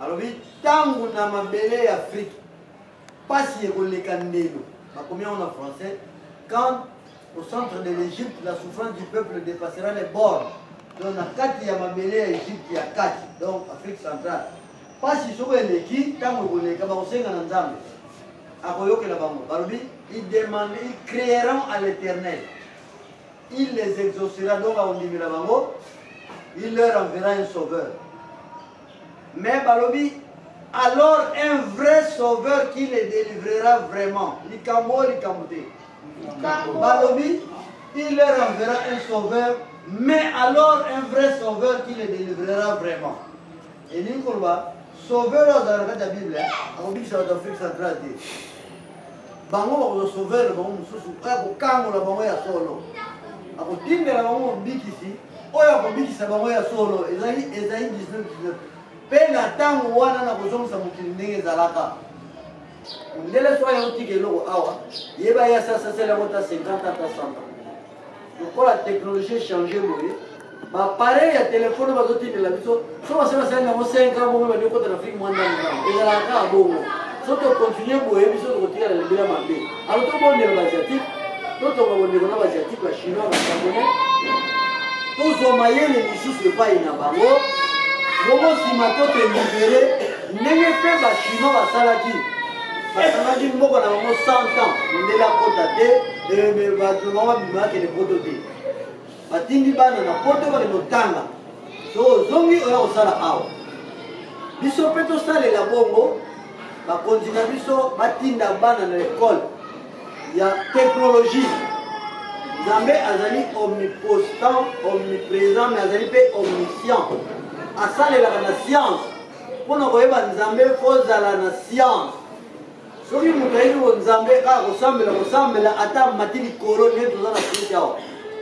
Alors, tant qu'on a ma belle Afrique, pas si on les candidats, combien on a français, quand au centre de l'Égypte, la souffrance du peuple dépassera les bornes. Donc, on a 4, il y a ma belle Égypte, il y a 4, donc Afrique centrale. Pas si on est l'équipe, tant qu'on les candidats, ils demandent, ils créeront à l'Éternel. Il les exaucera, donc il leur enverra un sauveur. Mais Balobi, alors un vrai sauveur qui les délivrera vraiment. Balobi, il leur enverra un sauveur, mais alors un vrai sauveur qui les délivrera vraiment. Et Nicolas, sauveur dans la Bible, on dit que c'est l'Afrique centrale. Bango sauveur, bango mususu, oya kokango la bango ya solo. Akotindela bango bikisi, oya kobikisa bango ya solo. Ezali 19. Pe na tango wana na kozongisa mokili ndenge ezalaka. Ndele so ya otike eloko awa, yeba ya sasa sela kota 50 à 100 ans. Lokola technologie changer boye, ba pareil ya téléphone bazotindela biso, so basema sala ngo 5 ans bongo ba ndeko na Afrique mwanda ngamba. Ezalaka bongo. Soto continuer boye biso to kotika la libera mabe. Alors to bondela ba asiatique, to bondela na ba asiatique ba chinois ba japonais. To zo mayele misusu pa ina bango. Bongo sima to te libéré, ndenge pe ba chinois ba salaki. Ba salaki mboko na bango 100 ans. Ndela kota te, ba to mama bima ke le poto te. Ba tindi bana na poto ba le tanga. So zongi oya osala awa. Biso pe to sala la bongo. Va continuer biso batinda bana na l'école. Il y a technologie. Nzambe azali omnipotent, omniprésent, mais azali pe omniscient. Asalela na science. Pona koyeba Nzambe fozala na science. Soki mutayi ko Nzambe ka kosambela ata matili kolo ne tozana sisi awa.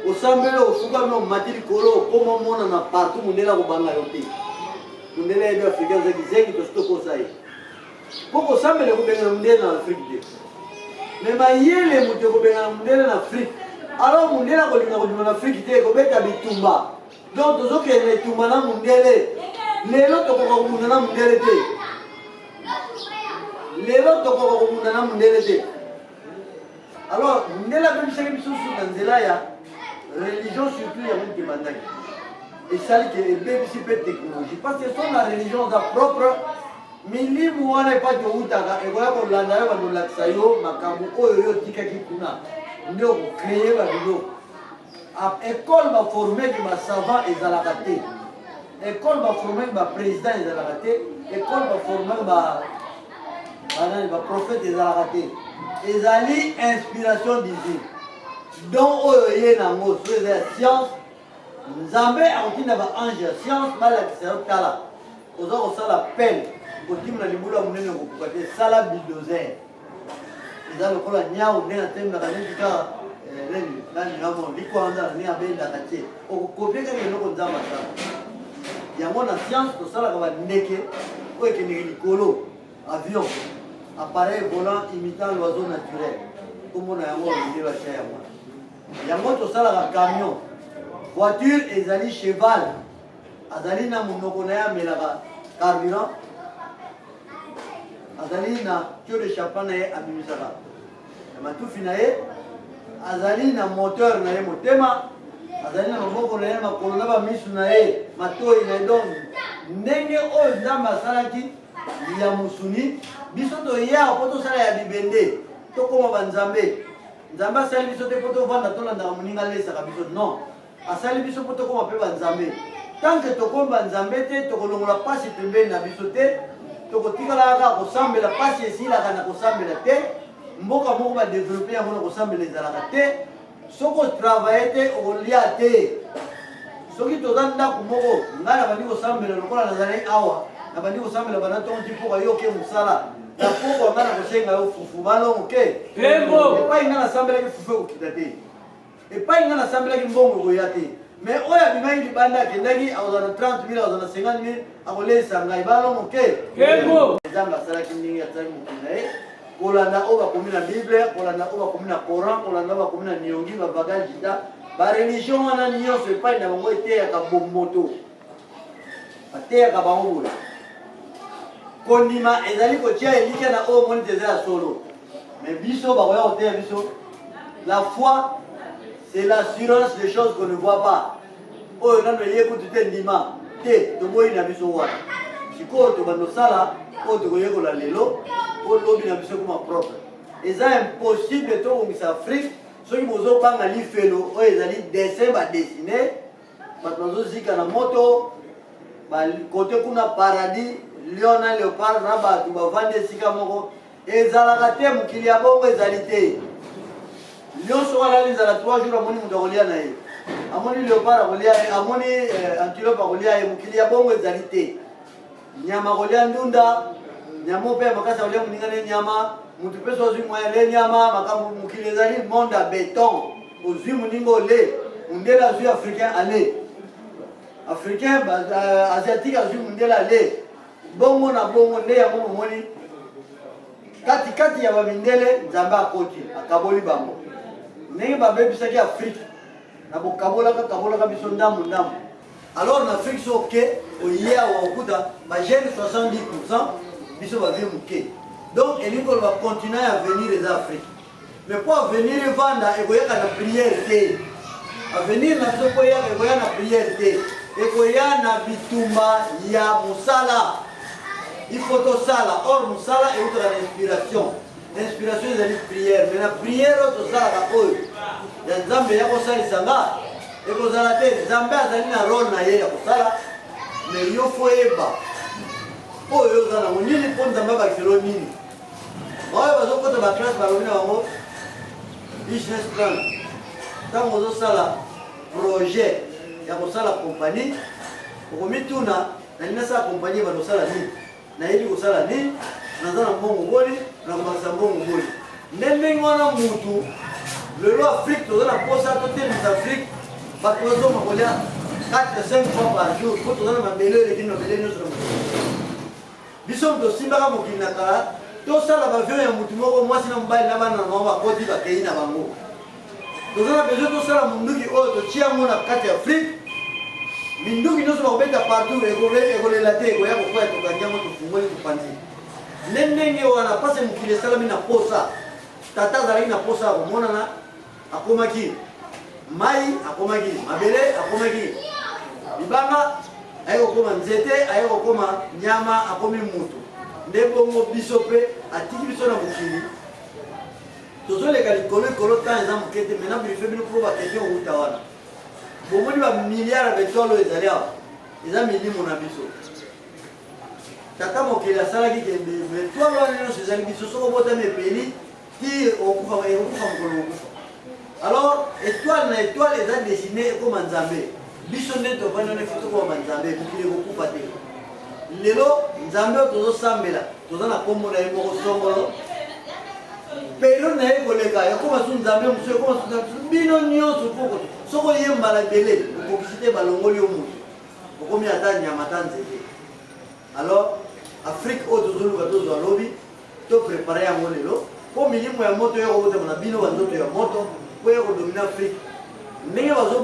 Osambela ofuka no matili kolo koma mona na partout mundela ko banga yote. Mundela ya Afrika zeki to stoko sai. Pourquoi ça me le gouvernement en Afrique? Mais maïele muté gouvernement en Afrique. Alors mundela ko linga ko en Afrique te ko beta bitumba. Donc tozo ke le tumba na mundele. Lelo to ko ko na mundele te. Lelo to ko ko na mundele te. Alors mundela même ce qui sont dans nzela ya religion surtout ya muté bandaki. Et ça qui est BBC technologie parce que son la religion sa propre. Milimu wana pa to utaka ekoya ko landa yo ba lakisa yo makambo oyo yo tikaki kuna ndio ko créer ba bilo a école ba former ki ba savant ezalaka te école ba former ba président ezalaka te école ba former ba prophète ezalaka te ezali inspiration divine donc oyo ye nango so eza science Nzambe akotinda ba ange science ba lakisa yo tala oza kosala peine Kotim na libula munene kokukate sala bulldozer. Eza lokola nyao ndena temba kaniki ka nani ngamo likwanda ni abenda kache. Okopeka keloko nzamba sana. Yango na science to sala ka ndeke ko ekende likolo avion appareil volant imitant l'oiseau naturel. Komona yango ndela cha yango. Yango to sala ka camion. Voiture ezali cheval. Azali na munoko na ya melaka carburant. Azali na tuyau de champagne na ye abimisaka matufi na ye azali na moteur na ye motema azali na maboko na ye makolo na bamisu na ye matoi na ye donc ndenge oyo Nzambe asalaki ya musuni biso toya po tosala ya bibende tokoma banzambe Nzambe asali biso te po tovanda tolandaka moninga lesaka biso non asali biso po tokoma mpe banzambe tant que tokoma banzambe te tokolongola pasi pembeni na biso te tokotikala kaka kosambela pasi esilaka na kosambela te mboka moko badevelope yango na kosambela ezalaka te soki otravaye te okolia te soki toza ndako moko ngai nabandi kosambela lokola nazali awa nabandi kosambela bana ntongo ti mpoka yo oke mosala na poko ngai na kosenga yo fufu balongo ke epai ngai nasambelaki fufu ekokita te epai ngai nasambelaki mbongo ekoya te mais oyo abimaki libanda akendaki akozala na 30 000 akozala na 50 000 akolesa ngai balongo ke Nzambe asalaki ndenge asalaki mokili na ye kolanda oyo bakomi na bible kolanda oyo bakomi na coran kolanda oyo bakomi na niongi bavagal jida bareligion wana nyonso epai na bango eteyaka bomoto bateyaka bango boye kondima ezali kotia elike na o moni teza solo. Mais biso bakoya koteya biso. La foi, c'est l'assurance des choses qu'on ne voit pas. Oh, non, mais écoute, tu ndima. Te, to boy na biso wana. Siko to bando sala, o to koyeko la lelo, o lobi na biso comme propre. Et c'est impossible to ngisa Afrique, ceux qui bozo panga li felo, o ezali dessin ba dessiner, patnazo zika na moto, ba côté kuna paradis, lion na léopard na ba tu ba vande sika moko, ezalaka te mukili ya bongo ezali te. Lion sera là 3 jours à moni mudolia na ye. Amoni léopard akolia, amoni antilope akolia ye mukili ya bongo ezali te. Nyama kolia ndunda, nyama pe makasa kolia muningane nyama, mutu peso ozwi moya le nyama, makamu mukili ezali monde à béton. Ozwi muningo le, mundela ozwi africain ale. Africain asiatique azwi mundela le. Bongo na bongo nde ya momo moni. Kati ya bamindele nzamba akoti, akaboli bango. Ndenge babebisaki Afrique na bokabolaka biso ndambu. Alors en Afrique so ke oye awa okuta ba jeune 70% biso ba vie muke. Donc elingo va continuer à venir les Afrique. Mais pour venir vanda ekoyaka na prière te. A venir na biso ekoya na prière te. Ekoya na bitumba ya musala. Il faut tout ça là. Or musala est outre l'inspiration. L'inspiration c'est la prière. Mais la prière tout ça là eux. Ya nzambe ya ko sali sanga. Et ko zala te nzambe azali na rôle na ye ya ko sala. Mais yo fo eba. O yo zala nini po nzambe ba kilo nini. Oyo bazo ko to ba classe ba lobina bango. Business plan. Tango zo sala projet ya ko sala compagnie. Ko mituna na nina sa compagnie ba do sala nini. Na yedi ko sala nini. Na zana mbongo boli na mbasa mbongo boli. Ndenge ngwana mutu le roi Afrique, tout la pose à côté des Afrique, pas de raison, ma 4-5 fois par jour, pour tout ma belle et qui nous belle nous sommes. Bisson de Simba Mokinaka, tout ça la bavio et Moutumo, moi si l'on baille là-bas, on va côté la Kéina Bango. Tout ça, besoin de tout ça, mon douki haut, de Tiamon à 4 Afrique, Mindou qui nous sommes bêtes partout, et la tête, et pourquoi être au Gagnon de Fumol de Pandi. L'ennemi, on a pas ce qui est salamina pour ça. Tata Zalina pour ça, au Monana. Akomaki mai akomaki mabele akomaki libanga ayeko koma nzete ayeko koma nyama akomi mutu nde bongo biso pe atiki biso na mokili tozoleka likolo temps eza mokete maintenant bilife bino po bakestion okuta wana bomoni ba milliard ya betolo ezali awa eza milimo na biso tata mokili asalaki kembe betolo wana nyonso ezali biso soko botami epeli ti okufa mokolo okufa. Alors, étoile na étoile est dessinée comme un Nzambe. Biso nde to bana ne foto comme un Nzambe, bukile ko kupate. Lelo Nzambe tozo sambela, tozo na kombo na yebo songolo. Pero na yebo leka, ya koma su Nzambe muso koma su bino nyonso poko. Soko yemba la bele, ko kisite balongoli yo muso. Ko mi atanya matanzete. Alors, Afrique o tozo luka tozo lobi, to préparer yango lelo. Po milimo ya moto yo ko na bino ba ndoto ya moto. Pour dominer l'Afrique. Mais on va se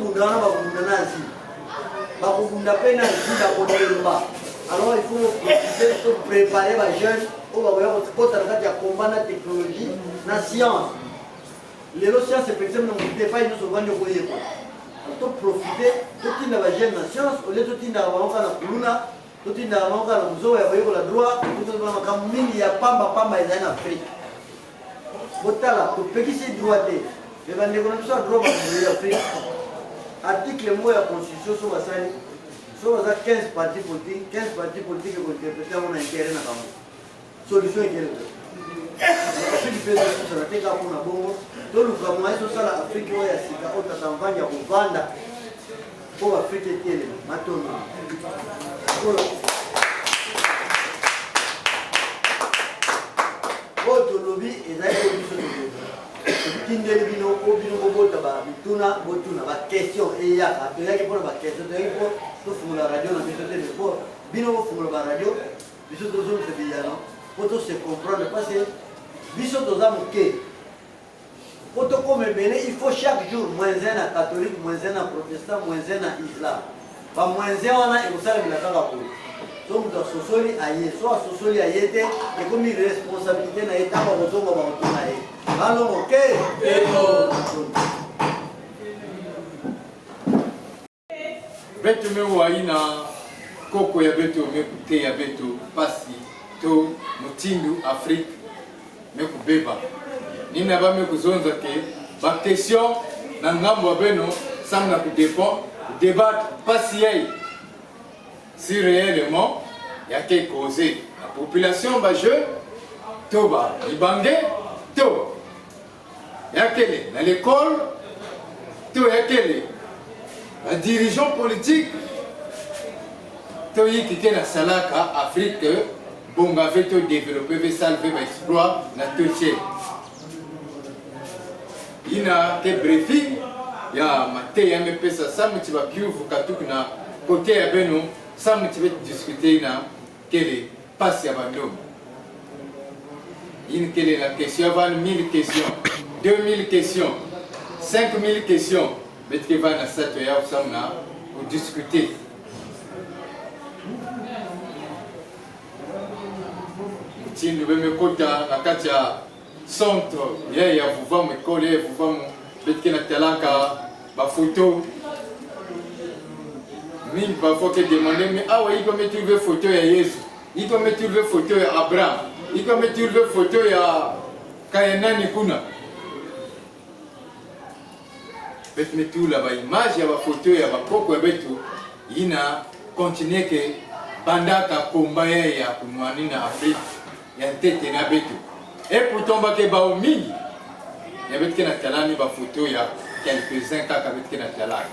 alors il faut préparer les jeunes pour combattre la technologie, la science. Les sciences, c'est par exemple, ne pas nous sauver de quoi. Il faut profiter, tout le monde jeune la science, au lieu de tout le monde la kuluna, tout le monde la muzo, la droit, tout le monde il y a pamba en Afrique. Botala, pour payer ses droits. Les négociations droit de l'Afrique. Article moi la constitution sur la 15 partis politiques, 15 partis politiques qui ont interprété mon intérêt dans la solution est l'Afrique fait ça la tête pour la bongo. Donc le gouvernement sur ça l'Afrique où il y a sika au Tanzanie au Rwanda pour l'Afrique est elle maintenant. Votre lobby est là Kindel bino bota ba bituna botuna ba question e ya to yake pour ba question to yake pour fumula radio na biso te pour bino fumula ba radio biso to zo se biyano pour to se comprendre parce que biso to za muke pour to comme bene il faut chaque jour moins un catholique moins un protestant moins un islam ba moins un wana e kusala bila kaka ko donc moto asosoli aye so asosoli aye te ekomi responsabilité na ye ntango akozonga bakoto na ye balongo ke betu mewa ina koko ya betu mekute ya betu pasi to motindu Afrique mekubeba nina ba mekuzonza ke ba question na ngambo ya beno samna ku débat pasi yai si réellement ya ke causer la population ba je to ba libange to ya kele na l'école to ya kele un dirigeant politique toyi qui na salaka Afrique bonga veut to développer veut salver exploit na toche ina ke briefing ya mate ya mepesa samuti ba kiuvu katuku na côté ya beno samuti veut discuter na quelle passe ya bandom in quelle la question avant 1000 questions 2000 questions 5000 questions betke va na sato ya samna pour discuter tindu beme kota na kati ya centre ya vuva mu école ya vuva mu betke na talaka ba photo mingi ba faut que demander mais ah ouais il peut me trouver photo ya Yesu il peut me trouver photo ya Abraham il peut me trouver photo ya Kayanani kuna bet me tout la ba image ya ba photo ya ba poko ya betu ina continuer que bandaka komba ya kunwani na Afrique ya tete na betu et pourtant ba ke ba mingi ya betke na talani ba photo ya quelques-uns kaka betke na talani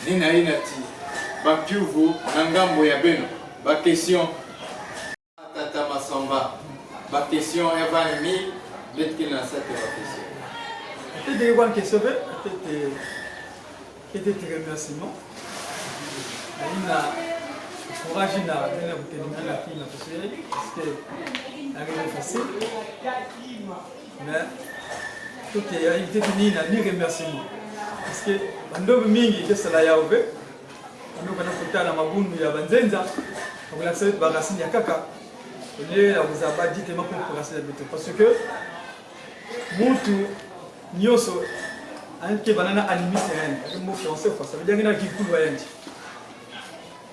nina ina ti ba kiuvu na ngambo ya beno ba question tata masamba ba question ya va mi betke na cette ba question peut-être une question qui était très remerciement courage na bien kutengeneza na kina kusudi parce que arrive facile mais tout est invité ni na ni remerciement parce que bando mingi ke sala ya ove ndo kana kutana mabundu ya banzenza kwa sababu bakasini ya kaka ile ya kuzabadi tema kwa kasini bitu parce que mutu nyoso anke banana animiste yani kwa mot français quoi ça veut dire qu'il kikulu yanji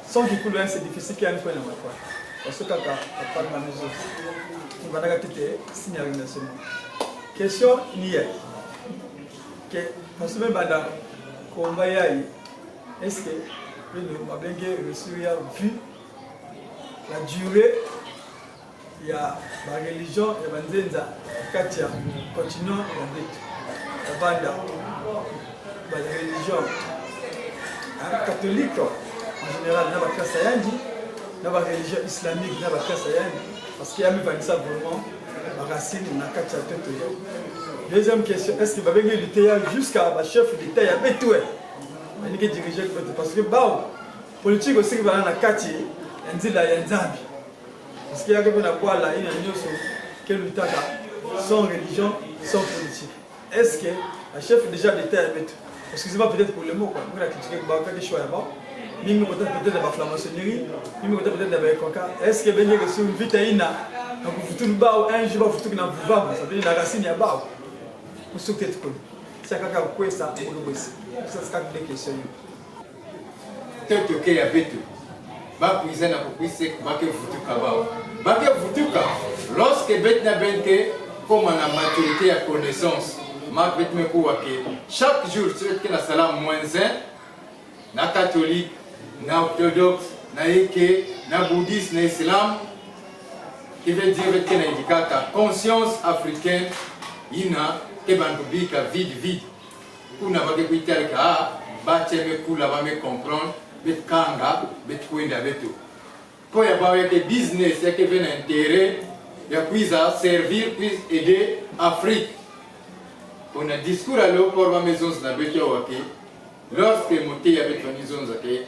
sans kikulu yanji c'est difficile qu'il y a une fois na kwa parce que kaka pas ma maison on va daga tete signaler national question ni que parce que banda komba yai est-ce que le mabenge reçu ya vu la durée ya la religion ya banzenza katia continuons la bête banda la religion catholique en général na bakasa yandi na ba religion islamique na bakasa yandi parce qu'il y a mis ça vraiment la racine na katia tete. Deuxième question, est-ce que vous avez lutté jusqu'à la chef d'État et à Betoué? Il y a diriger parce que la politique aussi qui va dans la quartier, il y a des Zambi. Parce qu'il y a quelqu'un qui a là, il y a qui lutte sans religion, sans politique. Est-ce que la chef déjà d'État est Betoué? Excusez-moi peut-être pour le mot, vous avez critiqué que vous avez fait des choix là-bas. Mimi peut-être de la franc-maçonnerie, Mimi peut-être de la Coca. Est-ce que vous avez reçu une vitamine? Donc vous tout le bas, un jour vous tout le bas, ça veut dire la racine est bas. C'est ça qui a ça. C'est des questions. Tout ok ya betu. Ba kuiza na kukwise ba ke vutuka ba. Ba ke vutuka lorsque bet na benke comme na maturité ya connaissance. Ma bet me ko ke chaque jour c'est que la salam moins 1 na catholique, na orthodoxe, na eke, na bouddhiste, na islam qui veut dire que na indicata conscience africaine ina ke bantu bika vide kuna bake kuitalika ba cheme kula ba me comprendre bet kanga bet kwenda betu ko ya ba yake business yake vena intérêt ya kuiza servir puis aider Afrique on a discours à l'eau pour ma maison na betu wake lorsque monté ya betu maison zake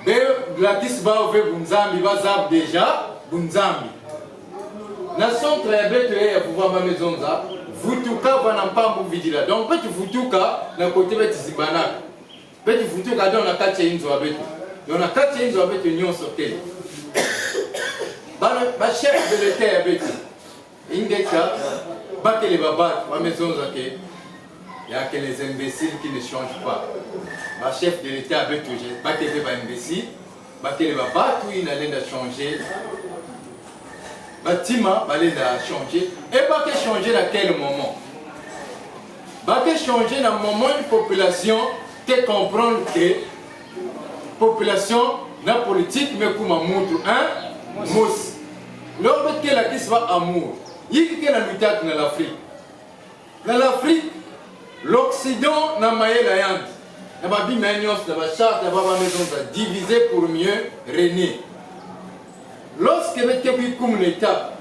be gratis ba ve bunzambi ba zab déjà bunzambi na centre ya betu ya pouvoir ma maison za vutuka bana mpambu vidila donc petit vutuka na côté beti zibanaka beti vutuka dans la kati inzo abetu donc na kati ya nzwa betu nyonso te bachef de l'état ya betu ingeka bakele babato bamezonzake ya que les imbéciles qui ne changent pas bachef de l'état ya betu bakele baimbécile bakele babato inalenda changer batima balenda changer et bake changer na quel moment bake changer na moment une population te comprendre que population na politique mais kuma mutu hein mos l'homme que la qui va amour yiki que la lutte dans l'Afrique dans l'Afrique l'Occident na maïla yand na ba bimenios na ba charte na ba maison za diviser pour mieux régner lorsque bete puis comme l'état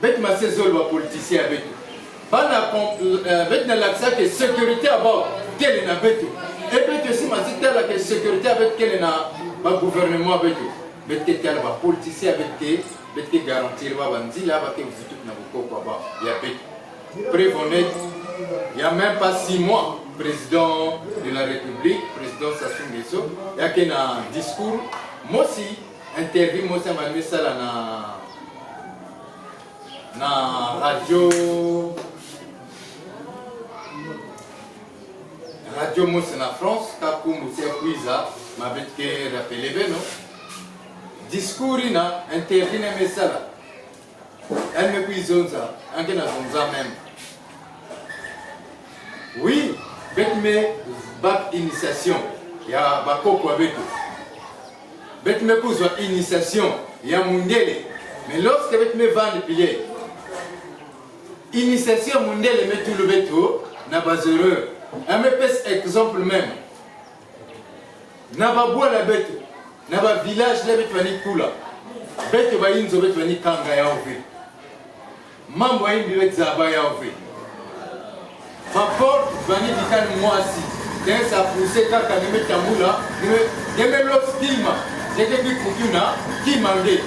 bet ma saison ba politicien avec bana bet na l'accès que sécurité abord quel na betu et bet aussi ma c'était la que sécurité avec quel na ba gouvernement avec bet tel ba politicien avec bet garantir ba banzila ba que vous tout na boko ba ya bet prévenez il y a même pas 6 mois président de la République président Sassou Nguesso il y a qu'un discours moi aussi interview moi ça m'a mis ça là na radio moi c'est en France quand c'est Kouiza m'a bête que rappelé ben non discours ina interview na message là elle me cuisonza en que na zonza même oui bête me bac initiation ya bakoko beto bête me pousse initiation ya mundele mais lorsque bête me vend le billet initiation mundele met tout le beto na bazereux un me pèse exemple même na ba bois la bête na ba village la bête vani kula bête ba inzo bête vani kanga ya ovi mambo indi bête zaba ya ovi ma porte vani dikani mwasi then ça poussait quand on met tamula de l'autre stigma c'était que kukuna qui mangeait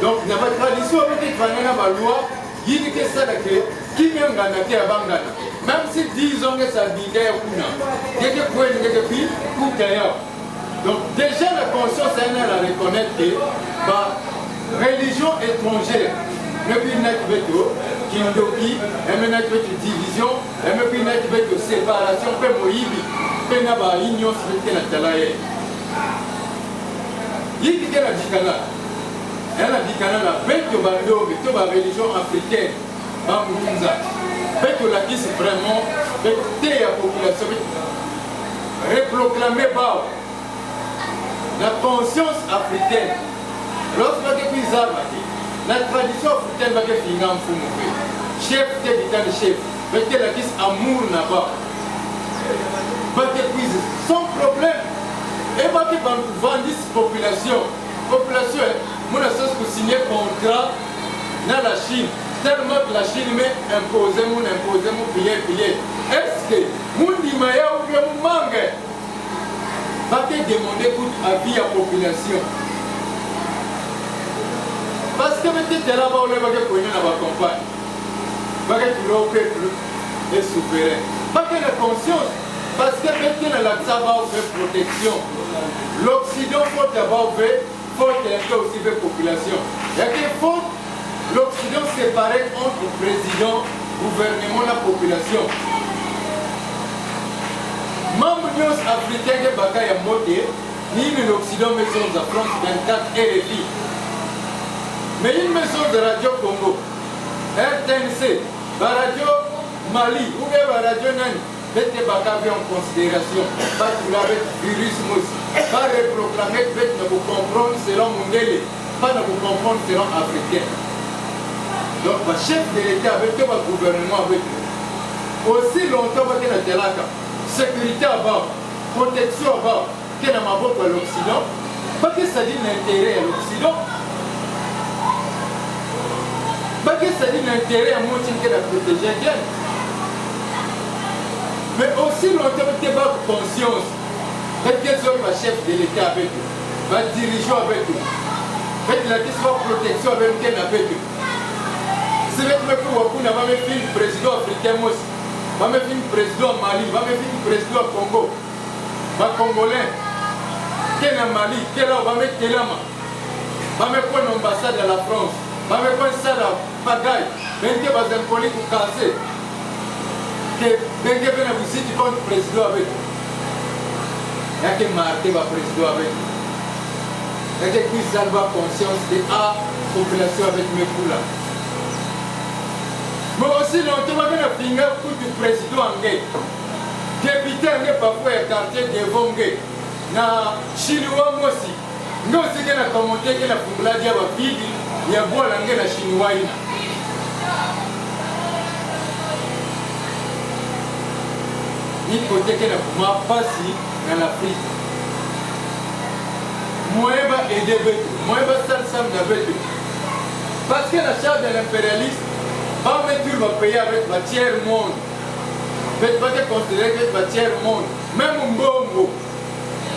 donc na ba tradition avec vanana ba loi yini que ça là que qui ngana te abangana même si disons que ça binga ya kuna dès que quoi dès que puis kutaya donc déjà la conscience elle a reconnaître que ba religion étrangère ne puis naître beto kindoki et naître beto division et puis naître beto séparation pe moyibi pe na ba union c'est na talaye yiki que la dikana elle a dikana la beto bando beto ba religion africaine ba mutunza beto la qui c'est vraiment beto la population reproclamer ba la conscience africaine lorsque que bizarre la tradition africaine va que finir chef de l'État chef mais que la qui amour là-bas va que puisse sans problème et va que vendre population mon associé pour signer contrat dans la Chine tellement que la Chine met imposer mon payer est-ce que mon dimaya ou bien mon mangue va te demander pour avis à population parce que maintenant là-bas on va que connaître la campagne va que tu l'as peuple est souverain va que la conscience parce que maintenant la va faire protection l'Occident faut d'abord faire faut qu'il y ait aussi de population il y a que faut l'Occident séparé entre président gouvernement la population membres africains de bataille à monter ni l'Occident maison de France 24 RFI mais une maison de radio Congo RTNC la radio Mali ou bien la radio Nani bête baka en considération pas pour la virus mos pas reproclamer bête ne vous comprendre selon Mundele pas ne vous comprendre selon africain donc le chef de l'État avec le gouvernement avec aussi longtemps que la telaka sécurité à bas protection à bas que na maboko à l'Occident pas que ça dit l'intérêt à l'Occident pas que ça dit l'intérêt à moi que la protéger bien mais aussi longtemps que tu as conscience que tu es chef de l'État avec eux va dirigeant avec eux avec la question de protection avec eux c'est vrai que on va me faire président africain va me faire président Mali va me faire président Congo va congolais quel est Mali, quel est va mettre Telama, va mettre quoi l'ambassade de la France, va mettre quoi ça la bagaille, ben que va un collègue pour casser, que ben que ben vous dites contre le président avec, il y a que marqué le président avec, il y a que qui ça va conscience de la population avec mes poules. Mais aussi longtemps, on a fini pour le président anglais. Député anglais parfois est quartier devant anglais. Na chinois moi aussi. Nous aussi qu'on a commenté que la fungula dia ba fidi ya boa anglais na chinois ina. Ni côté que la kuma passi dans l'Afrique. Moi ba aider betu. Moi ba sam na betu. Parce que la charge de l'impérialisme va mettre le pays avec le tiers monde. Peut pas te considérer que le tiers monde. Même un bon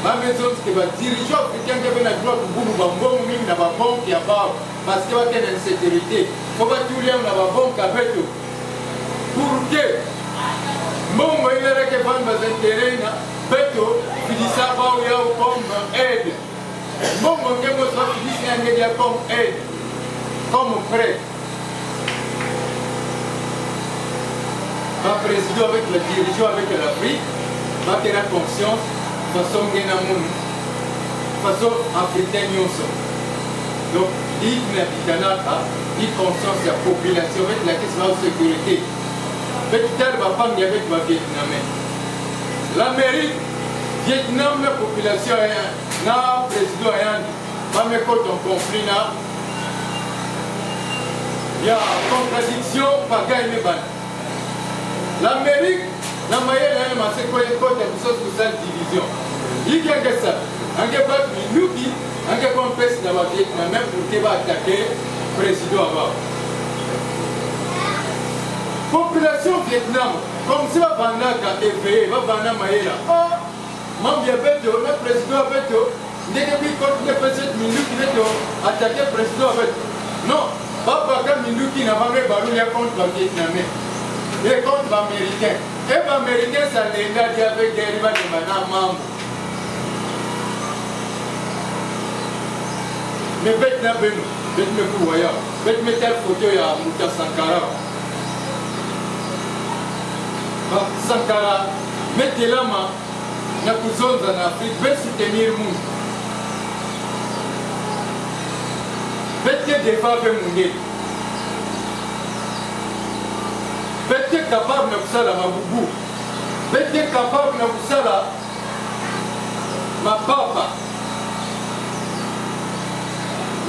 va mettre que le dirigeant africain qui a droit pour vous, bon mine dans la banque qui a pas. Parce qu'il va y avoir une insécurité. Il faut pas tout le monde dans la banque avec tout. Pour que bon, il y a qui vont dans un terrain, beto, finit ça va comme aide. Bon, il y a qui vont comme aide, comme prêt. Va président avec le dirigeant avec l'Afrique, va tenir conscience, façon Genamoun, façon africaine. Donc, il y a conscience de la population avec la question de sécurité. Peut-être va pas avec le Vietnamien. L'Amérique, Vietnam, la population est là, président est va me compte en conflit là. Il y a contradiction, pas gagner ban. L'Amérique, la moyenne est ma sécurité contre la sociale division. Il y a que ça. On peut pas nous qui, on peut pas empêcher d'avoir Vietnam même pour qu'il va attaquer le président avant. Population Vietnam, comme si va vendre à éveillé, va vendre à Maïla. Ah, même bien bête, le président bête, dès que vous contre les petites minutes qui vont attaquer le président bête. Non, pas parce que minutes qui n'a pas mis barouille contre le Vietnamien. Et contre l'Américain. Et l'Américain, ça l'a dit avec des rivales de Madame Mambo. Mais Vietnam, Vietnam, Vietnam, telle photo, il y a Mouta Sankara. Sankara, mettez la main dans les zones en Afrique, veut soutenir le monde. Mettez des femmes et des Bête capable de faire ma boubou. Bête capable de faire ma papa.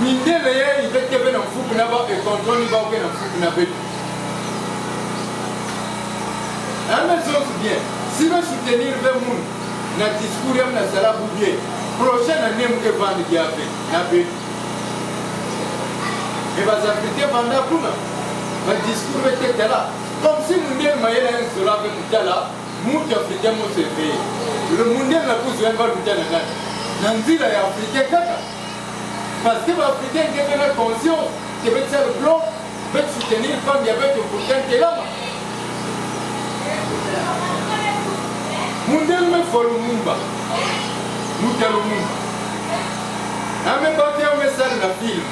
Minde le il bête venir en fou na ba et contrôle il va au en fou na bête. La maison bien. Si vous soutenir le monde, na discours na sala boubier. Prochaine année que vendre qui a fait na bête. Et va s'appliquer pendant pour là. Le discours était là. Comme si le monde maïla un seul avec le là, nous africains nous se fait. Le monde n'a pas besoin de le là. Nanzi là africain kaka. Parce que les Africains qui ont la conscience que avec ça le bloc, veut soutenir comme il y avait un bouquin qui est là. Monde me faut le mumba. Nous le mumba. On me battu un message dans le film.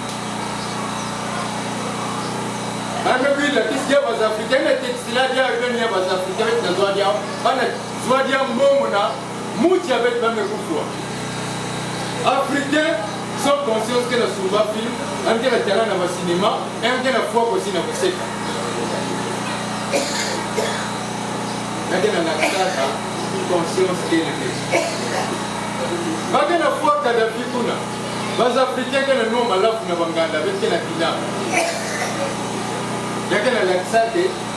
Amekuila kisikia Africains na textile ya venir aux Africains na Zwadia bana Zwadia mbongo na muti avec bame kufwa Africains sont conscients que la souba film en que la terrain na cinéma et en que la foi aussi na kuseka na nakata conscience que le baka na foi Kadhafi kuna bas Africains que le nom malafu na banganda avec la kila. Il y a que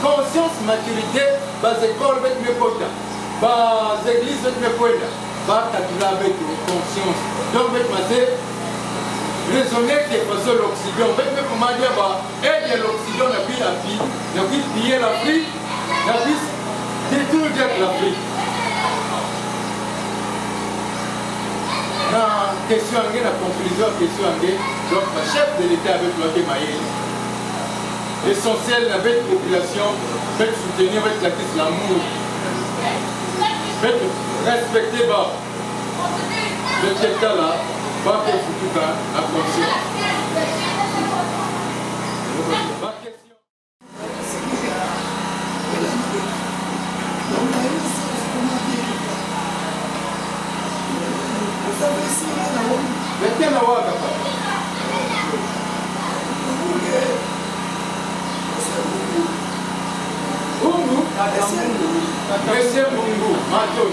conscience, maturité, les écoles avec mes quotas, les églises avec mes quotas, avec conscience. Donc, c'est raisonner que façon l'Occident, comment dire, aider l'Occident n'a pu piller l'Afrique, n'a pu détruire l'Afrique. La question, la conclusion, donc le chef de l'État avec le Maïl. Essentiel avec la population, avec soutenir avec la crise l'amour, avec respecter bas. Monsieur Tala, Baké Futuka, attention. Ma question. Mettez la voix, papa. Mungu, Monsieur Mungu, Mato.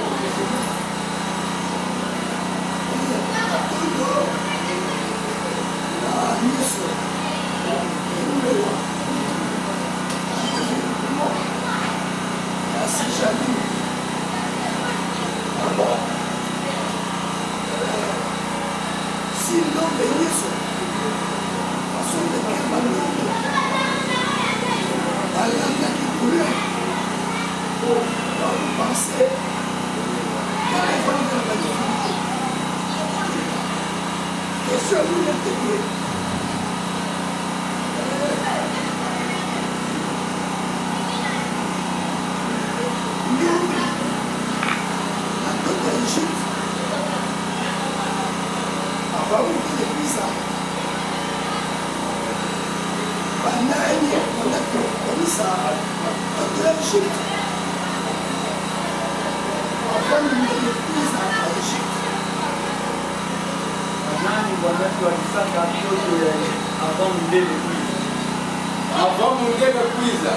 Avant mon Dieu le puisa,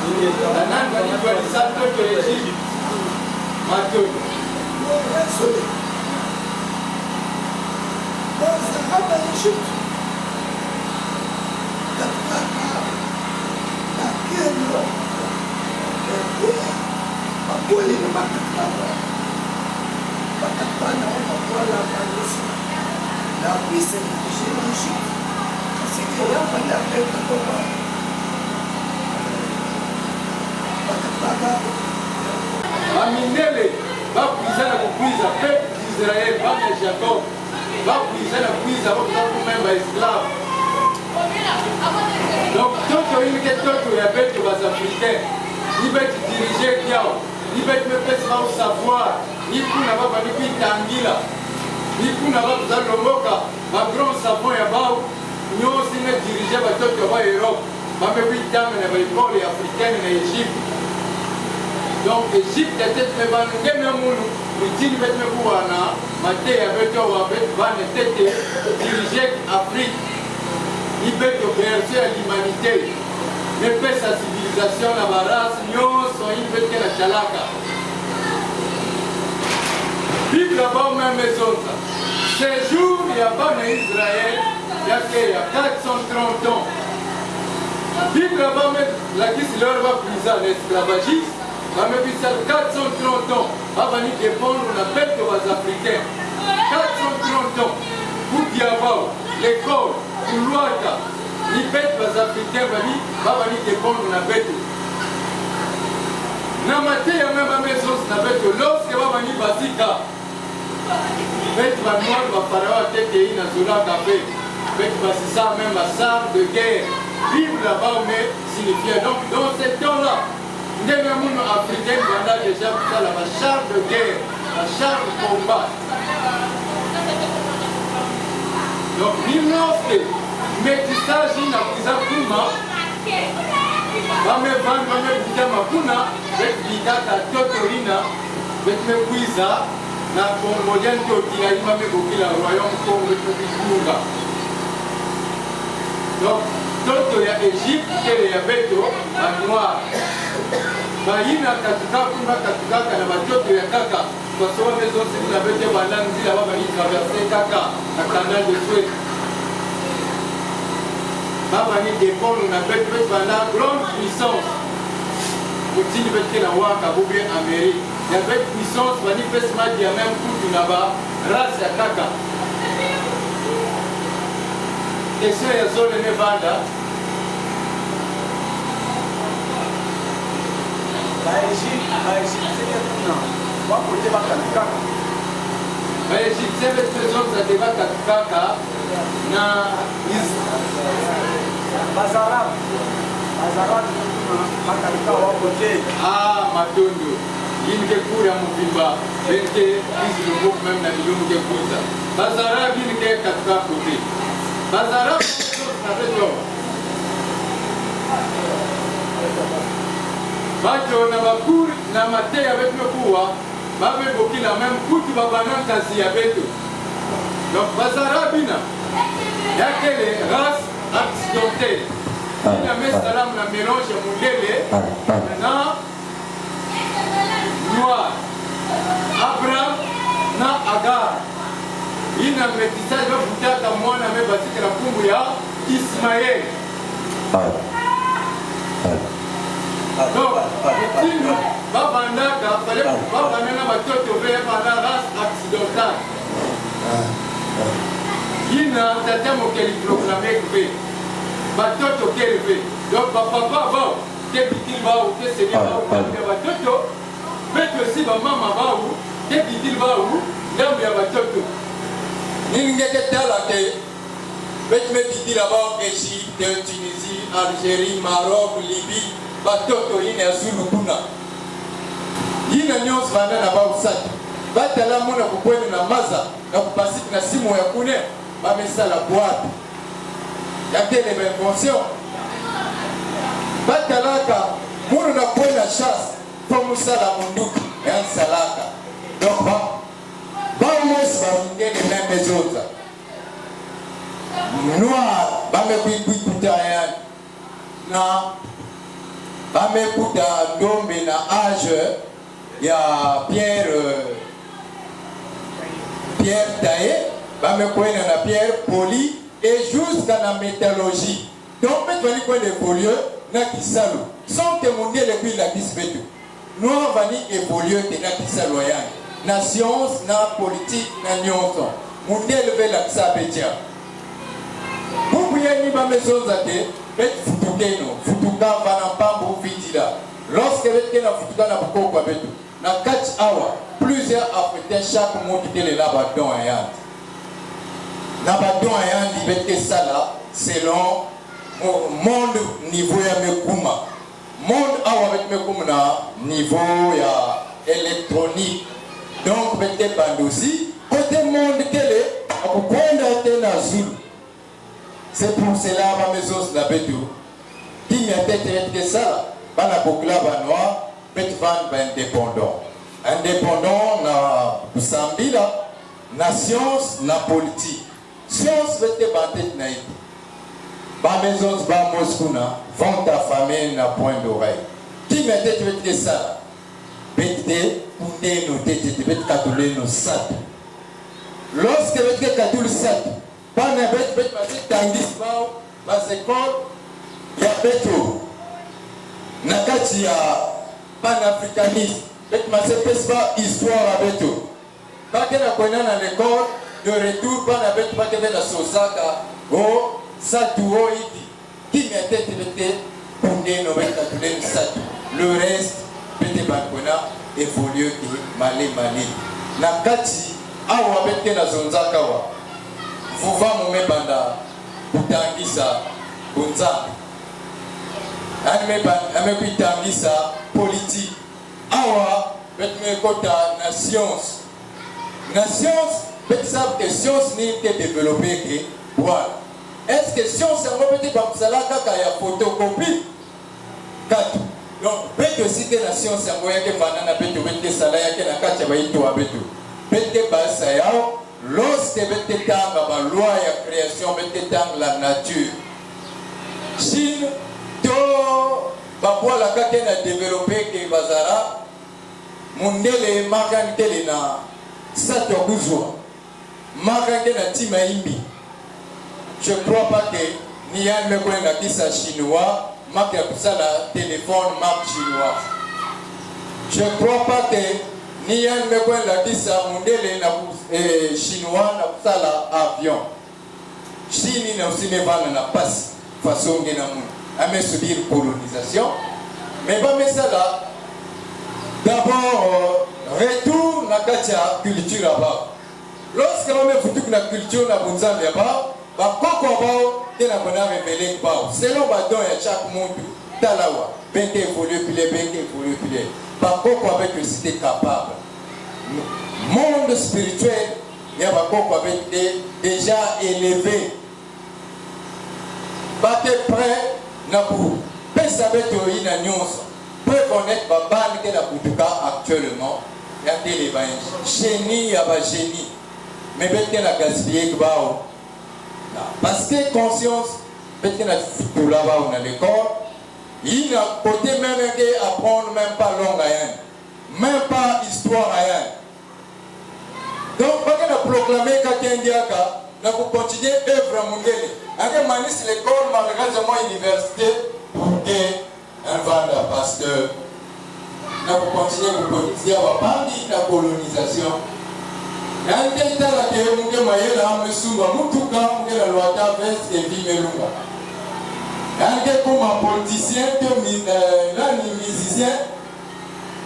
la nana va dire que ça peut que l'Égypte. Mato. Aminele, va puiser la puisa, peuple d'Israël, va de Jacob, va puiser la puisa, va pour même esclave. Donc, tant qu'il y a quelqu'un qui appelle les Africains, il va te diriger, il va te faire au savoir, il va pas venir Tangila, il va pas le Moka, ma grand savon et Abao, nous aussi nous diriger vers l'Europe, ma bébé dame et l'école africaine en Égypte. Donc, l'Égypte était venue à Moulou, le dit que nous avons maté avec toi, diriger l'Afrique. Il peut bercer à l'humanité. Mais peut sa civilisation, la race, nous sommes une bête la chalaka. Vive là-bas, même maison. Ces jours, il y a pas en Israël, il y a 430 ans. Vive là-bas, la qui se leur va puiser l'esclavagisme. Mais 430 ans, avant de dépendre, on appelle les Africains. 430 ans, pour Diabao, l'école, pour l'Ouaka, les bêtes Africains vont dépendre, on appelle. Namate, il y a même la maison, on appelle lorsque va venir Basika. Bête va noir, va pharaon, tête et Nazola, café. Bête va c'est ça, même la salle de guerre. Vivre là-bas, mais signifie. Donc, dans ce temps-là, les gens africains ont déjà la char de guerre, la char de combat. Donc, lorsque métissage n'a pas Kuma, va me vendre, va me goûter ma Kuna, avec l'idata Totorina, avec me Kouiza, na Congolien Tokina, il m'a mis beaucoup le royaume Congo de Kunga. Donc, Toto ya Égypte, il y a Beto, à noir. Baina katika kuna katika kana watoto ya kaka kwa sababu hizo sisi na bete balanzi la baba ni traverser kaka na canal de Suez. Baba ni dépend na bete bana grande puissance. Utini bete na waka bubie Amérique. Ya bete puissance bani pesa ya même coup na ba race ya kaka. Question ya zone ne vanda. Baegyptien betuezonza deba katikaka na matondo yini ke kura muvimba bente izi lomboku meme na bilongo ke kuza bazara binike katika kote bazara avec bato na bakuri na mate avec mekuwa babe boki la même kutu babana kazi ya beto donc bazara bina yakele race accidentelle ina mesalam na mélange mundele na noir Abraham na Agar ina métissage bakutaka mwana me batikela kumbu ya Ismaël donc tino babandaka fale babana batoto be bana race accidentale ina tata mokeli proclamé que batoto kelve donc papa ba te bitil ba ou te seigneur ba ou batoto beto si ba mama ba ou te bitil ba ou ndambi ya batoto ningeke tala ke beto me bitil ba Égypte, Tunisie, Algérie, Maroc, Libye batoto ina ya Zulu kuna ina nyonso banda na ba usati batala mona kukwenu na maza na kupasiki na simu ya kune bamesala boîte yakele invention batalaka munu na kwena chasse po musala munduki ya salaka donc bamos bamingene meme zota noir bamekuikuta yani na bamekuta ndombe na âge ya Pierre taillé bamekwena na Pierre poli et jusqu'à la métallurgie. Donc, nous allons évoluer dans Kisalo. Sans que mon Dieu le puisse la disbetu. Nous allons évoluer dans Kisalo. Na science, na politique, na nyonso. Mon Dieu le veut la Kisabétia. Vous pouvez ni ma maison zate, bet futukeno, futuka vanampambo vitila. Lorsque vous na futuka na boko kwa betu. Na 4 hours, plusieurs Africains chaque mois qui est là-bas dans un yard. Nabadon ayant liberté ça là selon monde niveau ya mekuma monde avec mekuma na niveau ya électronique donc bete bandosi côté monde télé akokwenda tena Zulu c'est pour cela ma maison na beto qui m'a tête que ça bana bokla banwa bet van ba indépendant na Busambila na science na politique. Science vete bantet na iti. Ba maisons ba moskuna, vente affamée na point d'oreille. Qui mette vete ça? Bete kunde no tete vete katule no sat. Lorsque vete katule sat, pas na vete passer tandis ba école ya beto. Na kati ya panafricanisme, vete passer pesba histoire à beto. Pas que na kona na l'école de retour par la bête pas que la sosaka oh ça tout iti qui mettait pour no bête satu le reste bête bakona évolue et malé na kati awa bête na zonzaka wa vuva mume banda utangisa bunza ame kuitangisa politique awa bête me kota na science peut-être savent que science n'est que développée que voilà. Est-ce que science est un petit peu comme ça là quand il y a photocopie? Donc peut-être aussi que la science est un moyen que banana peut-être que ça là il y a que la carte va y toi peut-être. Peut-être pas ça y a lorsque peut-être dans la loi de création peut-être dans la nature. Chine to babwa la carte n'a développé que bazara mundele makan kelina ça te bourgeois. Je ne crois pas que ni un me connaît la chinois, marque ça la téléphone marque chinois. Je ne crois pas que ni un me connaît la mondiale chinois na ça la avion. Chine n'a aussi me vendre na passe façon que na moun. A me subir colonisation. Mais pas mais ça là. D'abord retour na katia culture là-bas. Lorsque on met foutu la culture na bunzambi là-bas, ba koko bao de la bonne révélé bao. Selon ba don ya chaque monde talawa, ben que évolue ba koko avec une cité capable. Monde spirituel il y a déjà élevé. Pas que prêt, n'a pas. Mais ça veut dire qu'il y a une peut connaître la bande que la Bouddha actuellement. Il y a des génie, il y a des génie. Mais peut-être qu'il y a gaspillé parce que conscience, peut-être qu'il y a tout là-bas dans l'école. Il y a côté même apprendre même pas langue rien, même pas histoire rien. Donc, quand on a proclamé qu'Akendiaka, on a continué l'œuvre mondiale. On a manis l'école, malheureusement l'université, pour un vendeur parce que on a continué la colonisation. Il y a un tel que on a la loi et Vimelunga. Il y a un politicien, un musicien.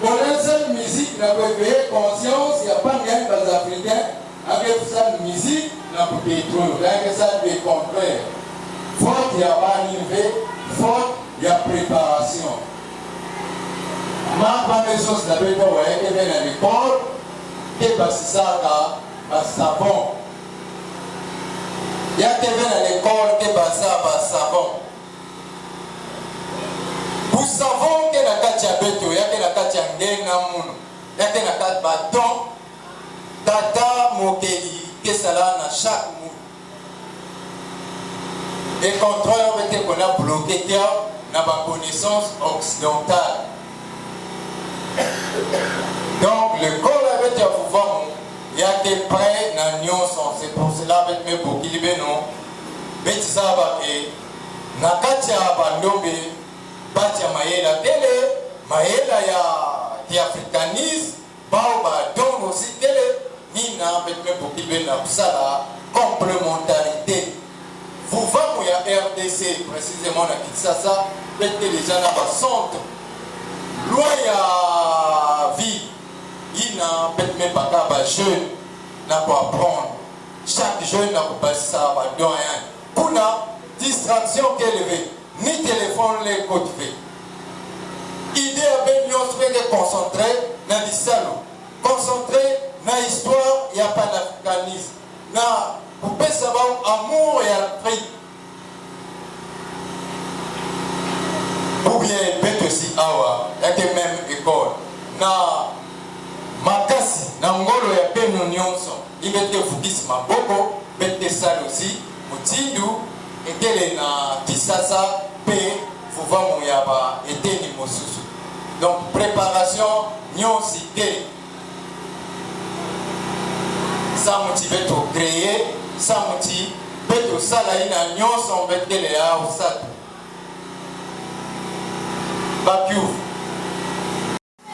Pour la seule musique, on a éveillé conscience, il n'y a pas rien que les Africains, avec cette musique, on a pétrole, il y a ça de contraire. Faute, il n'y a pas arrivé, faute, il y a préparation. Ma première chose, c'est que vous voyez que à l'école, et c'est ça, c'est savon. Il y a que à l'école, et c'est savon. Vous savez que la katia beto, il y a que la katia ngenga muno, il y a que la katia bâton, tata mokeli, que cela na chaque monde. Les contrôleurs qu'on a bloqué dans la connaissance occidentale. Donc l'école avec le pouvoir, il y a des prêts dans l'union, c'est pour cela avec mes bouquets, non, mais tu sais que na katia bandombe. Batia maela tele, maela ya africanisme, baoba donc aussi tele, ni na betme pokibe na sala complémentarité. Vous voyez ya RDC précisément na Kinshasa, peut-être les gens là centre. Loin ya vie, il n'a peut-être même pas qu'à jeune n'a pas apprendre. Chaque jeune n'a pas ça, pas de rien. Pour la distraction qu'elle veut. Ni téléphone les côtés. Idée avec nous de concentrer dans le salon. Concentrer dans l'histoire, il n'y a pas d'africanisme. Vous pouvez savoir amour et l'Afrique. Ou bien, peut aussi, il y a que même école. Na Makasi, na Ngolo, il y a peine union. Il y a des Fukis Maboko, il y a des salles aussi, Moutidu, et qu'elle est na Kisasa. Donc préparation, nous cité. Ça motive pour créer, ça motive pour ça là il y a nous sont bêtes les à au sat. Bakiou.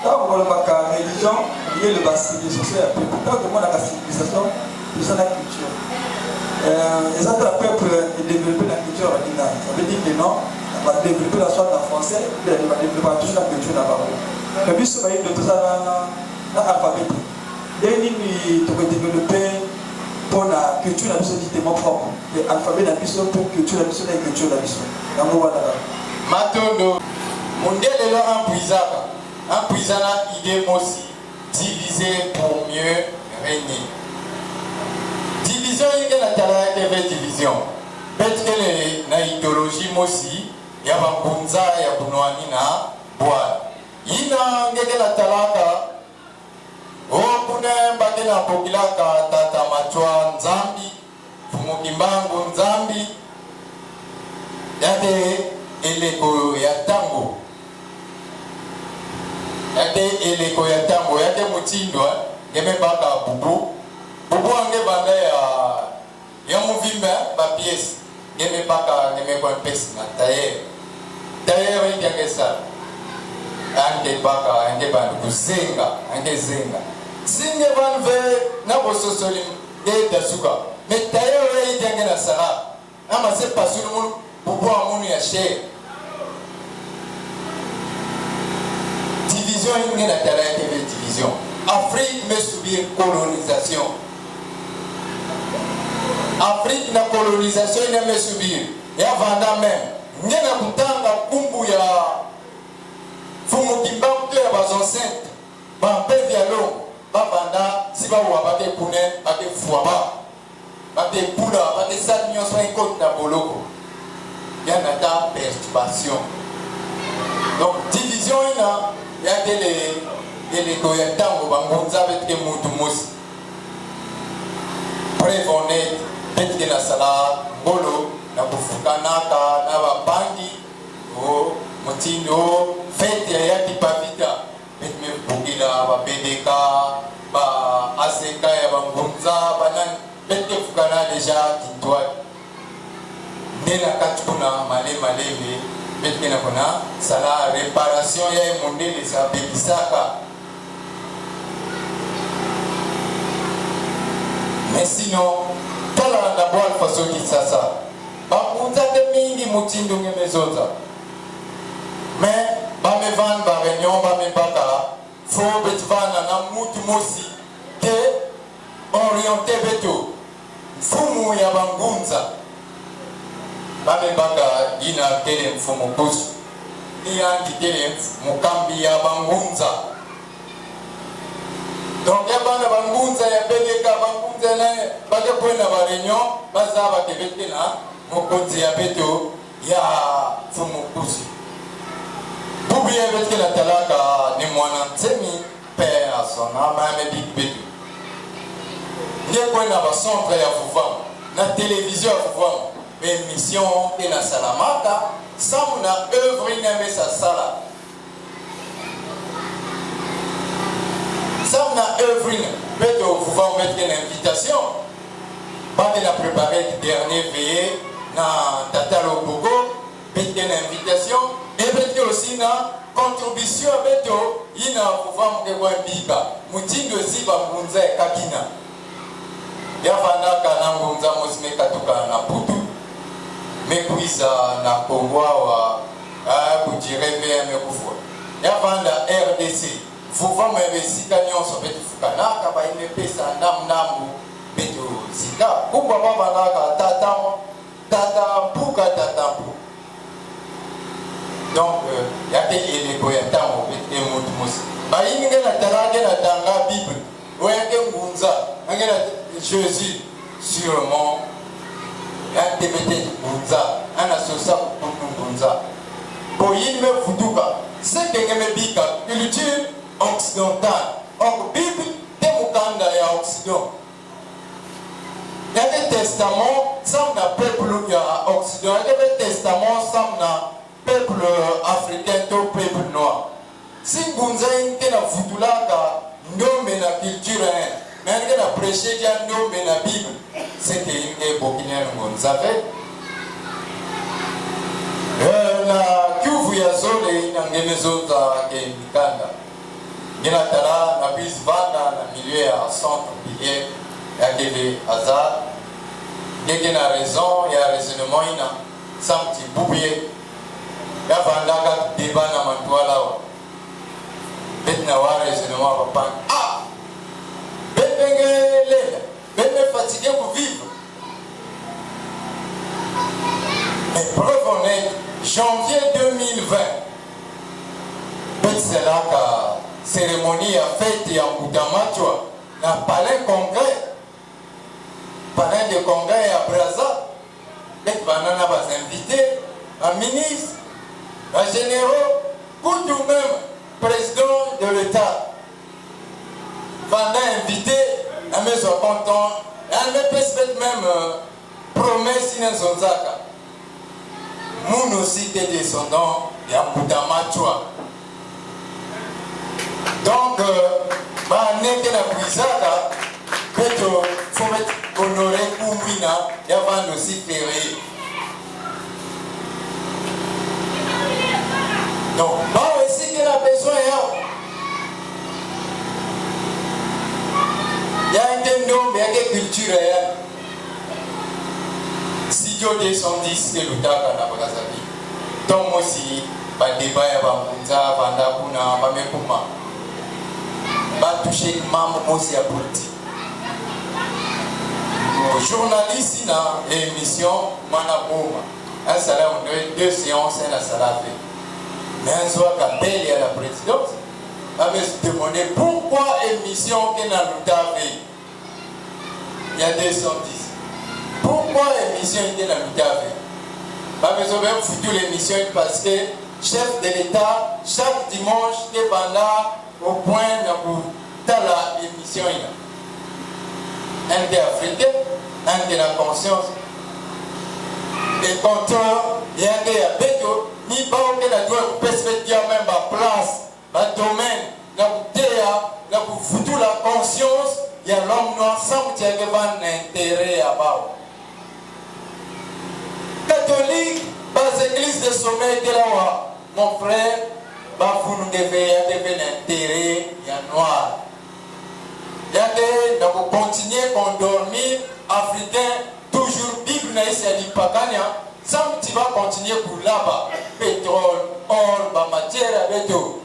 Quand on parle de religion, il y a le civilisation social. Quand on parle de la civilisation, nous avons la culture. Les autres peuples développent la culture ordinaire. Ça veut dire que non. On va développer la sorte en français, on va développer toute la culture là-bas. Mais puis, ça va être tout ça dans l'alphabet. Dès que tu vas développer pour la culture, la mission dit mon propre. L'alphabet, la mission pour culture, la mission de la culture, la mission. Matondo, mon Dieu est là en prison, idée aussi, diviser pour mieux régner. Division, il y a la taille de division. Peut-être que l'idéologie aussi. Ya bangunza ya bunwani na bwa ina ngeke la talaka o kuna mbake na pokilaka tata machwa nzambi fumukimbangu nzambi yate eleko ya tango yate mutindwa ngeme baka bubu ange banda ya muvimba ba pièce ngeme baka ngeme kwa pesi na tayer. D'ailleurs, il y a que ça. Ange baka, ange bandu kuzenga, ange zenga. Singe ban ve na bososoli de dasuka. Mais d'ailleurs, il y a que ça. Ama c'est pas sur le monde pour boire mon ya cher. Division, il y a la terre de division. Afrique mais subir colonisation. Afrique na colonisation il mais subir. Et avant même. Ngena kutanga kumbu ya fumu kimbangu ya bazo enceinte bampe vya longo bavanda si bawa bake kune bake fuaba bake pula bake sali nyonso ekoti na boloko yana ta perturbation. Donc division ina yake le koyatango bangonza betke mutu mosi prévoné betke na sala ngolo na kufukanaka na babangi o mutindo fete ya kipavita betme bukila ba PDK ba ACK ya bangonza banan betke fukana deja kitwa nena katukuna maleme betke na kona sala réparation ya mondele sa bebisaka. Mais sinon tala na boal façon qui sasa bakunza te mingi mutindo ngemezota mais bamevan ba réunion bamebaka fo betvana na mutu mosi ke orienté beto mfumu ya bangunza bamebaka ina kele mfumu kusu ni andi kele mukambi ya bangunza. Donc ya bana bangunza ya beleka bangunza na bake kwenda ba réunion bazaba kebete na mokonzi ya beto ya mfumu kusu bubi ya bete na talaka ni mwana nsemi père à son âme mais big beto ndiye kwenda ba centre ya Fufama na télévision ya Fufama émission et na salamaka samu na œuvre ina mesa sala samu na œuvre ina beto Fufama mettre une invitation bande na préparer le dernier veillée na Tatalo Bogo mettre une invitation et mettre aussi na contribution beto ina Fufama ke kwa biba mutindo ziba munza ya kabina yafandaka na ngunza mosime katuka na putu mekuiza na kongwawa kujireve mekufua yafanda RDC Fufama besika nyonso betu fukanaka ba imepesa namnamu betu sika kubwa babanaka tatampu. Donc yake eleko ya tango bete mutu mosi ba inge na tarage na tanga Bible oyake ngunza ngena Jésus sûrement ya tebete ngunza ana sosa kungunza boyini me futuka c'est que ngeme bika culture occidentale or Bible te mukanda ya occident yake testament sam na peuple ya occident yake testament sam na peuple africain to peuple noir si ngunza inte na futulaka ndombe na culture mais que la prêcher déjà nous mais la Bible c'est que une bokina ngonza fait la kuvu ya zole inangemezota ke mikanda ngina tala na bis vanda na milieu ya centre billet ya kele azar ngeke na raison ya raisonnement ina samti boubier ya vanda ka débat na mantwala wa betna wa raisonnement papa ben fatigué pour vivre. Mais preuve en est, janvier 2020, c'est là que la cérémonie a fait en Boutamachua, dans le palais congrès, palais de congrès à Brazza, les bananas va inviter un ministre, un général, ou tout même président de l'État. Vanda invité, à mes contents, et à mes peut même promesse in Zonzaka. Moun aussi des descendants de Mboudamachua. Donc, n'est que la Bouizaka, peut-être faut honorer Koumina, et avant aussi ferré. Donc, aussi qu'il a besoin, il y a un nom, mais il y a une culture. Si Dieu 210, c'est le temps qu'on a pas saisi. Donc aussi, le débat est Bangunza, Bandakuna, Bamekuma. Va toucher membre aussi à politique. Journaliste dans l'émission Manabouma. Un salaire, on doit 2 séances, un salaire fait. Mais un soir, qu'appelle à la présidence, va se demander pourquoi émission qui n'a pas il y a 210. Pourquoi l'émission était dans le café? Pas besoin de foutre l'émission parce que chef de l'État, chaque dimanche, est pendant au point de la émission. Un des Africains, un de la conscience. Et quand il y a des bétos, ni pas aucun adjoint peut se faire même à place, à domaine, là pour foutre la conscience, il y a l'homme noir sans que tu aies un intérêt à bas. Catholique, bas église de sommet de là, mon frère, vous nous devez intérêt, il y a noir. Il y a des, donc continuer à dormir, africain, toujours Bible n'a essayé de pagania, sans que tu vas continuer pour là-bas, pétrole, or, matière, avec tout.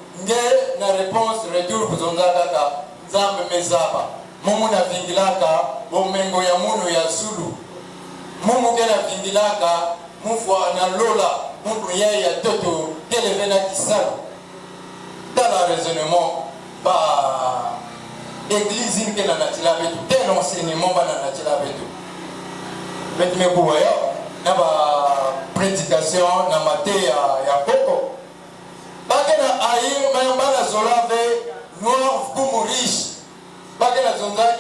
La réponse, retour pour son zagaka, zambe mezaba. Momo na vingilaka, bomengo ya muno ya Zulu. Momo kena vingilaka, mufwa na lola, mungu ya toto, televena kisalo. Dans le raisonnement, bah, l'église qui est dans la nature, tel enseignement dans la nature. Mais tu me vois, il y a une prédication dans la matière ya Coco. Parce que noir comme riche. Parce que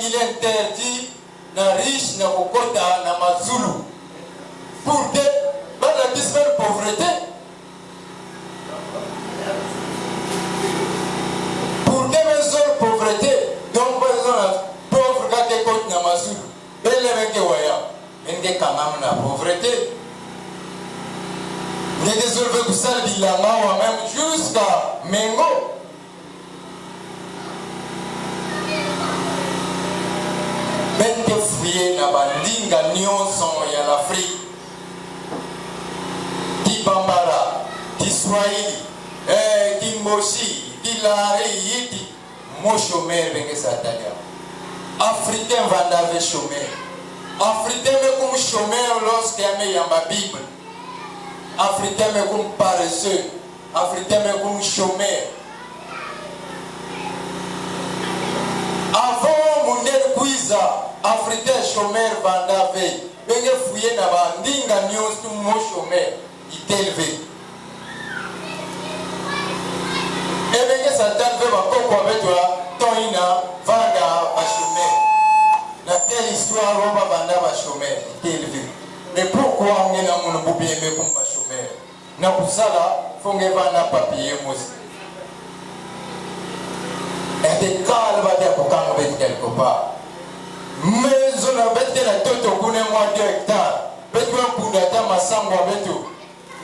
il est interdit na riche na kokota na mazulu. Pour que la disperse pauvreté. Pour que les pauvreté. Donc par exemple pauvre quand tu côte na mazulu. Belle avec waya. Mais quand même la pauvreté. Les désolés pour ça, il a même jusqu'à Mengo. Ben te fouiller na bandinga nyonso ya l'Afrique. Qui Bambara, qui Swahili, qui Moshi, qui Lare, Yiti, mon chômeur venez s'attaquer. Africain va d'avoir chômeur. Africain mais comme chômeur lorsqu'il y a ma Bible. Africain mais comme paresseux, Africain mais comme chômeur. Avant mon quiz, Africain chômeur vendave, ben fouillé na bandinga news tout mon chômeur, il est élevé. Et ben ça t'enlève ma coco avec toi, toina vanda à chômeur. La telle histoire on va vanda à chômeur, il est élevé. Mais pourquoi on est dans mon boubier mais comme pas chômeur? Na kusala fonge vana papier mosi. Et des cas va dire pour quand on va quelque part. Mais on a bêté la tête au bout de moins 2 hectares. Bêté un coup d'attente ma sangue à bêté.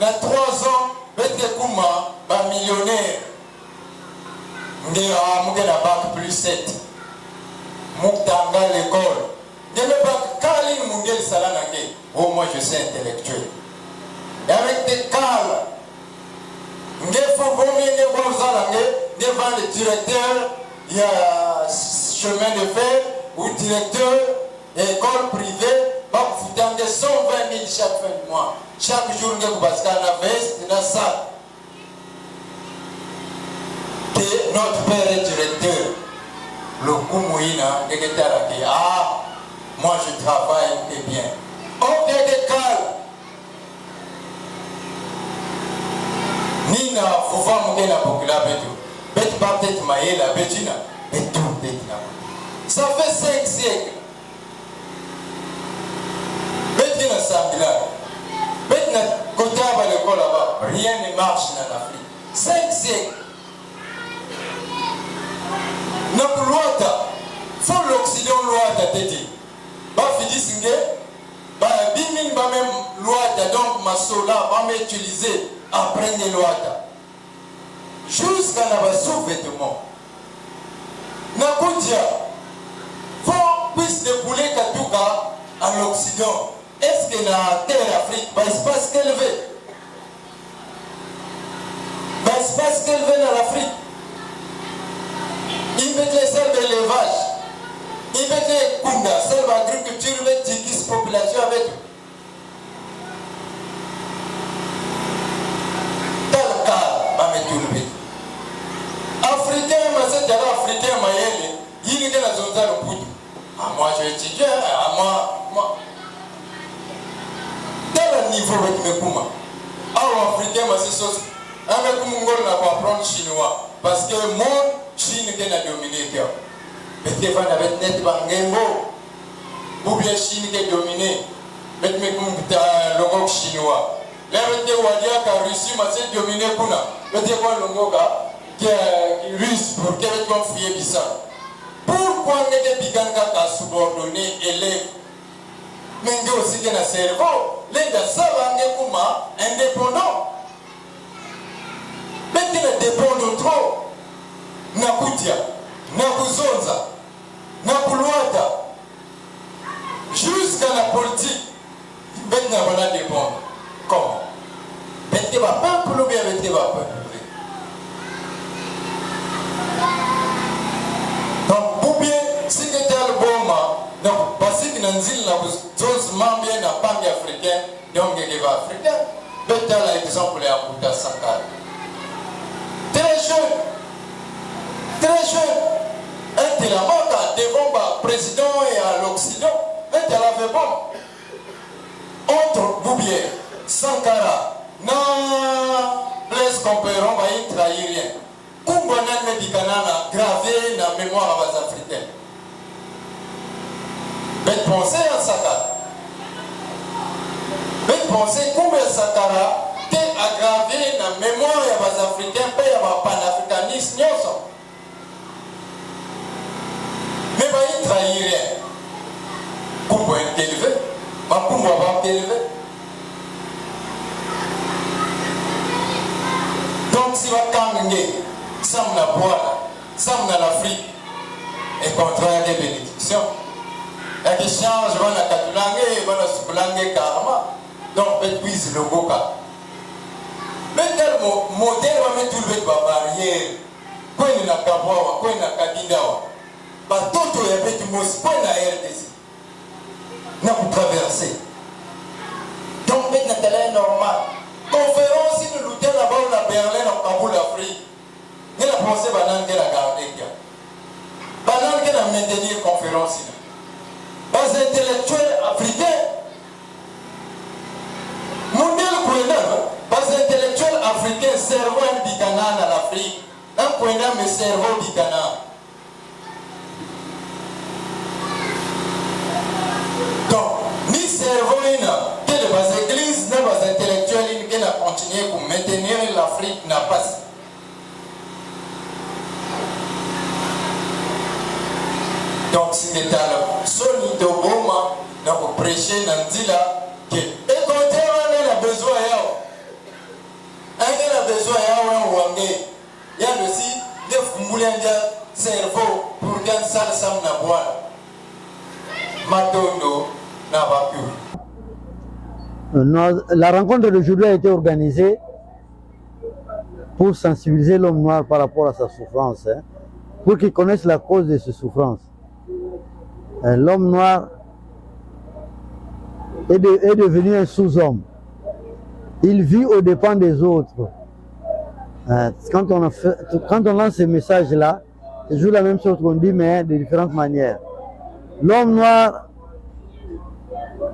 Dans 3 ans, bêté kuma va millionnaire. M'gé la bac plus 7. M'tanga l'école. Je ne sais pas Kaline Mungel Salanangé. Oh, moi je suis intellectuel. Et avec des cales, il faut vomir devant le directeur, il y a chemin de fer ou directeur d'école privée, vous donnez 120 000 chaque fin de mois. Chaque jour, vous passez à la veste, dans la salle. Que notre père est directeur. Le Koumouina, ah, moi je travaille bien. On est des cales. Nina, faut voir mon gars pour que la bête. Bête pas peut-être maïe la bêtina. Mais tout bête là. Ça fait 5 siècles. Bête n'a sangla. Bête n'a côté à l'école là-bas. Rien ne marche dans l'Afrique. 5 siècles. N'a pas loi. Faut l'Occident loi t'as dit. Bah fini singé. Bah biming bah même loi donc ma sola va m'utiliser. Après les lois jusqu'à la sous-vêtement. Nakutia, faut puisse débouler Katouka en Occident. Est-ce que la terre Afrique va se passer qu'elle veut? Va se passer qu'elle veut dans l'Afrique? Il met les serres d'élevage, il met les Kunda, serres d'agriculture, il met les population avec eux. Africain, Africain mayele, il est dans la zone de Poudou. Ah, moi je étudie, ah, moi. Dans le niveau de Mekuma, ah, Africain, c'est ça. Un mec comme Mongol n'a pas apprendre chinois. Parce que le monde, Chine qui a dominé. Mais tu vas avec net bangembo. Ou bien Chine qui a dominé. Mais tu as le logo chinois. Là, tu as la Russie, mais c'est dominé. Mais tu as le logo qui est russe pour que tu aies fouillé bizarre. Pourquoi les Biganga t'a subordonné élève? Mais aussi que le cerveau, les gens indépendants. Mais tu ne dépends trop. Nakutia, Nakuzonza, Nakuluata. Jusqu'à la politique, tu vas dépendre. Comment? Mais tu vas pas pour bien avec tes peuple. Donc, pour bien, si tu es le bon, donc, parce que dans l'île, nous sommes bien dans le pays africain, donc il y a africain. Peut-être l'exemple est à Bouddha Sankara. Très jeune, un de la mort devant le président et à l'Occident, un de la fait bon. Entre Boubier, Sankara, Blaise Compaoré, on va y trahir rien. Kumbanan Medikanana gravé dans la mémoire des Africains. Mais pensez à Sankara. Mais pensez combien Sankara est aggravé dans la mémoire des Africains, pas des panafricanistes. Mais il ne trahit rien. Kumbo est élevé, ma Kumbo va être élevé. Donc si va caminer, ça me boire, ça me l'Afrique, et contraire des bénédictions. La question, je vais la Katulangue, je vais la Soulangue Karma, donc épuise le Goka. Mais tel modèle va mettre tout le barrière. Quand il n'a qu'à boire, quand il n'a qu'à dîner. Tout est avec moi, c'est pas la RDC. N'a pas traversé. Donc, maintenant, c'est normal. Conférence, si nous luttons là-bas, à Berlin, au Kaboul, Afrique, nous avons pensé que nous avons gardé. Nous avons maintenu la conférence. Les intellectuels africains, les intellectuels africains servent un bicana dans l'Afrique. Un point de cerveau bicana. Donc, ni cerveau, ni les églises, ni les intellectuels qui ont continué pour maintenir l'Afrique n'a pas. Donc, si nous avons solide au moment, nous avons prêché dans le là, que, et quand on a besoin, on a besoin, il y a aussi des moulins de cerveau pour qu'un sale sam n'a boire. Matondo n'a pas pu. La rencontre d'aujourd'hui a été organisée pour sensibiliser l'homme noir par rapport à sa souffrance, pour qu'il connaisse la cause de ses souffrances. L'homme noir est devenu un sous-homme. Il vit aux dépens des autres. Quand on lance ces messages-là, c'est toujours la même chose qu'on dit, mais de différentes manières. L'homme noir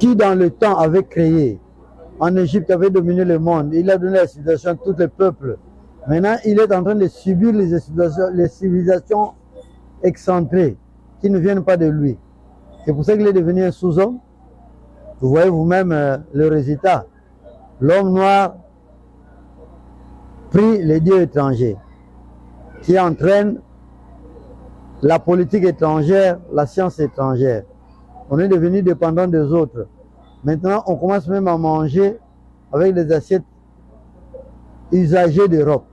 qui dans le temps avait créé, en Égypte avait dominé le monde, il a donné la civilisation à tous les peuples. Maintenant, il est en train de subir les civilisations excentrées qui ne viennent pas de lui. C'est pour ça qu'il est devenu un sous-homme. Vous voyez vous-même le résultat. L'homme noir prie les dieux étrangers qui entraînent la politique étrangère, la science étrangère. On est devenu dépendant des autres. Maintenant, on commence même à manger avec des assiettes usagées d'Europe.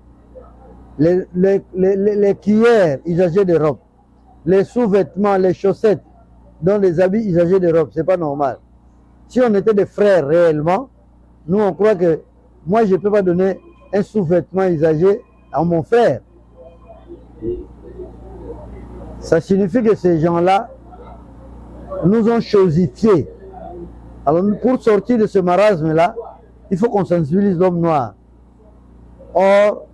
Les cuillères usagées d'Europe. Les sous-vêtements, les chaussettes, dans les habits usagés d'Europe. C'est pas normal. Si on était des frères réellement, nous on croit que moi je ne peux pas donner un sous-vêtement usagé à mon frère. Ça signifie que ces gens-là nous ont chosifiés. Alors pour sortir de ce marasme-là, il faut qu'on sensibilise l'homme noir. Or,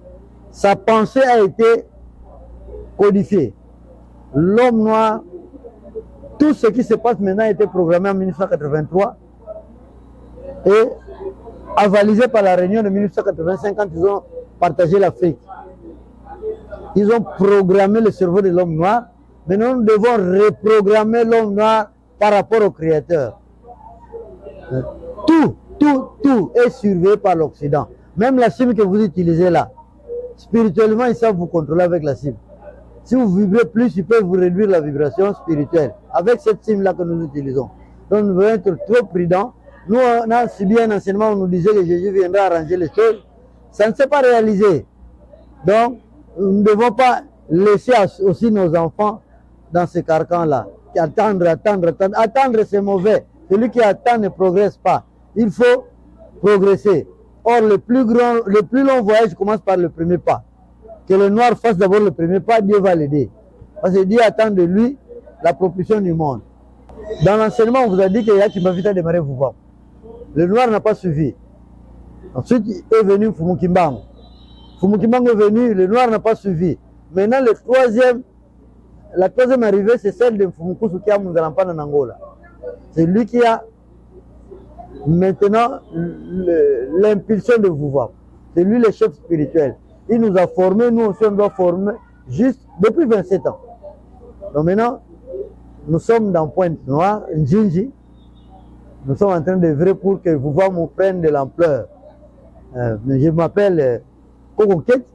sa pensée a été codifiée. l'homme noir, tout ce qui se passe maintenant a été programmé en 1983 et avalisé par la réunion de 1985 quand ils ont partagé l'Afrique. Ils ont programmé le cerveau de l'homme noir. Maintenant, nous devons reprogrammer l'homme noir par rapport au Créateur. Tout est surveillé par l'Occident. Même la cible que vous utilisez là, spirituellement, ils savent vous contrôler avec la cible. Si vous vibrez plus, ils peuvent vous réduire la vibration spirituelle avec cette cible-là que nous utilisons. Donc, nous devons être trop prudents. Nous, on a subi un enseignement où on nous disait que Jésus viendra arranger les choses. Ça ne s'est pas réalisé. Donc, nous ne devons pas laisser aussi nos enfants dans ce carcan-là. Attendre, c'est mauvais. Celui qui attend ne progresse pas. Il faut progresser. Or, le plus long voyage commence par le premier pas. Que le noir fasse d'abord le premier pas, Dieu va l'aider. Parce que Dieu attend de lui la propulsion du monde. Dans l'enseignement, on vous a dit qu'il y a qui m'a vite à démarrer vous voir. Le noir n'a pas suivi. Ensuite est venu Fumukimbango. Fumukimbango est venu, le noir n'a pas suivi. Maintenant, la troisième arrivée, c'est celle de Fumukusu qui a Munzalampana en Angola. C'est lui qui a maintenant l'impulsion de vous voir. C'est lui le chef spirituel. Il nous a formés, nous aussi on doit former juste depuis 27 ans. Donc maintenant, nous sommes dans Pointe Noire, Njinji. Nous sommes en train d'œuvrer pour que vous voir nous prenne de l'ampleur. Je m'appelle Kokoket.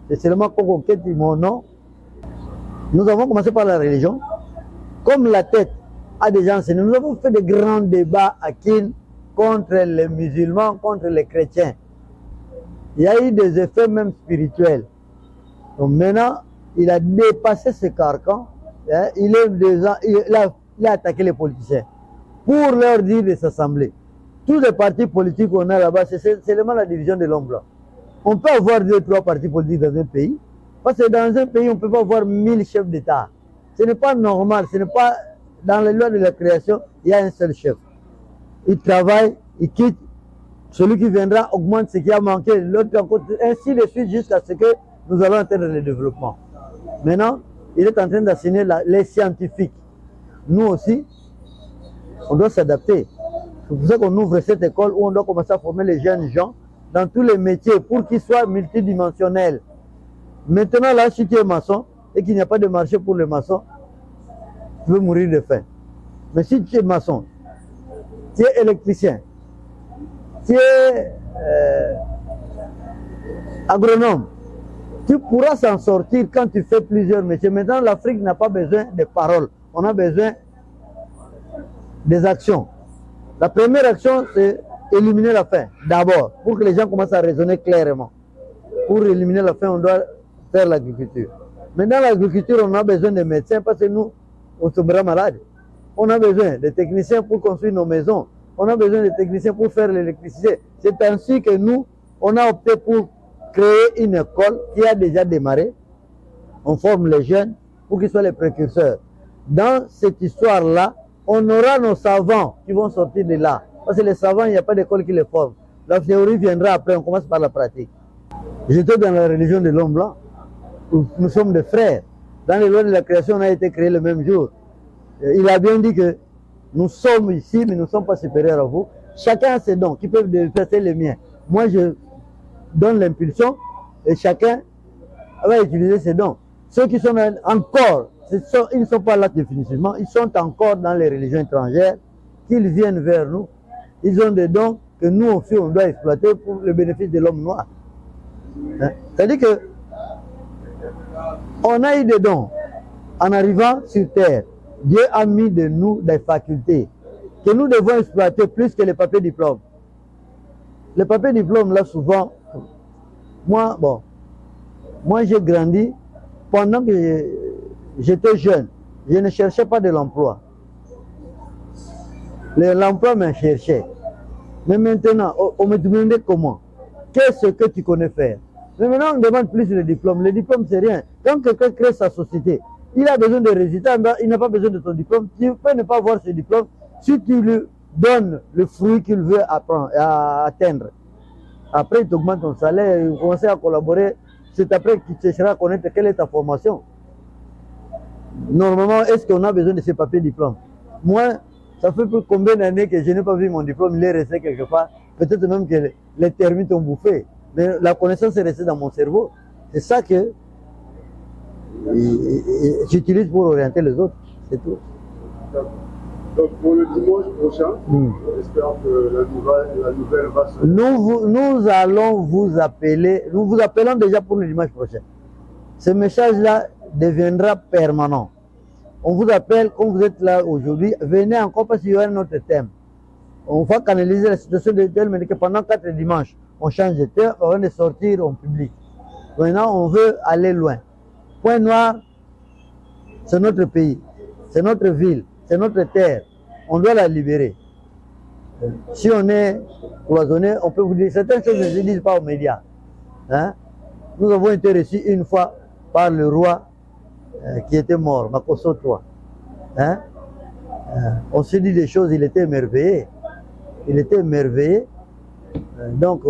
C'est seulement Kokoket, mon nom. Nous avons commencé par la religion. Comme la tête a déjà enseigné, nous avons fait de grands débats à Kin contre les musulmans, contre les chrétiens. Il y a eu des effets même spirituels. Donc maintenant, il a dépassé ce carcan. Il a attaqué les politiciens pour leur dire de s'assembler. Tous les partis politiques qu'on a là-bas, c'est seulement la division de l'homme blanc. On peut avoir 2 ou 3 partis politiques dans un pays, parce que dans un pays, on ne peut pas avoir 1000 chefs d'État. Ce n'est pas normal, ce n'est pas dans les lois de la création, il y a un seul chef. Il travaille, il quitte. Celui qui viendra augmente ce qui a manqué, l'autre ainsi de suite jusqu'à ce que nous allons atteindre le développement. Maintenant, il est en train d'enseigner les scientifiques. Nous aussi, on doit s'adapter. C'est pour ça qu'on ouvre cette école où on doit commencer à former les jeunes gens dans tous les métiers pour qu'ils soient multidimensionnels. Maintenant, là, si tu es maçon et qu'il n'y a pas de marché pour les maçons, tu veux mourir de faim. Mais si tu es maçon, tu es électricien, tu es agronome, tu pourras s'en sortir quand tu fais plusieurs métiers. Maintenant, l'Afrique n'a pas besoin de paroles. On a besoin des actions. La première action, c'est éliminer la faim, d'abord, pour que les gens commencent à raisonner clairement. Pour éliminer la faim, on doit faire l'agriculture. Mais dans l'agriculture, on a besoin de médecins parce que nous, on tombera malade. On a besoin de techniciens pour construire nos maisons. On a besoin de techniciens pour faire l'électricité. C'est ainsi que nous, on a opté pour créer une école qui a déjà démarré. On forme les jeunes pour qu'ils soient les précurseurs. Dans cette histoire-là, on aura nos savants qui vont sortir de là. Parce que les savants, il n'y a pas d'école qui les forme. La théorie viendra après, on commence par la pratique. J'étais dans la religion de l'homme blanc, où nous sommes des frères. Dans les lois de la création, on a été créés le même jour. Il a bien dit que nous sommes ici, mais nous ne sommes pas supérieurs à vous. Chacun a ses dons qui peuvent dépasser les miens. Moi, je donne l'impulsion et chacun va utiliser ses dons. Ceux qui sont encore, ils ne sont pas là définitivement, ils sont encore dans les religions étrangères, qu'ils viennent vers nous. Ils ont des dons que nous, on doit exploiter pour le bénéfice de l'homme noir. C'est-à-dire que on a eu des dons en arrivant sur terre. Dieu a mis de nous des facultés que nous devons exploiter plus que les papiers diplômes. Les papiers diplômes, là, souvent, moi j'ai grandi pendant que j'étais jeune. Je ne cherchais pas de l'emploi. L'emploi me cherchait. Mais maintenant, on me demandait comment. Qu'est-ce que tu connais faire? Mais maintenant, on demande plus le diplôme. Le diplôme, c'est rien. Quand quelqu'un crée sa société, il a besoin de résultats, il n'a pas besoin de ton diplôme. Tu peux ne pas avoir ce diplôme si tu lui donnes le fruit qu'il veut atteindre. Après, il t'augmente ton salaire, il commence à collaborer. C'est après qu'il cherchera à connaître quelle est ta formation. Normalement, est-ce qu'on a besoin de ces papiers diplômes? Moi, ça fait plus combien d'années que je n'ai pas vu mon diplôme, il est resté quelque part. Peut-être même que les termites ont bouffé. Mais la connaissance est restée dans mon cerveau. C'est ça que j'utilise pour orienter les autres. C'est tout. Donc pour le dimanche prochain, j'espère que la nouvelle va se... Nous allons vous appeler, nous vous appelons déjà pour le dimanche prochain. Ce message-là deviendra permanent. On vous appelle, comme vous êtes là aujourd'hui, venez encore parce qu'il y aura un autre thème. On va canaliser la situation de telle manière que pendant 4 dimanches, on change de thème avant de sortir en public. Maintenant, on veut aller loin. Point Noir, c'est notre pays, c'est notre ville, c'est notre terre. On doit la libérer. Si on est cloisonné, on peut vous dire certaines choses ne se disent pas aux médias. Hein? Nous avons été reçus une fois par le roi qui était mort, Makosso III. Hein? On se dit des choses, il était émerveillé. Il était émerveillé. Donc,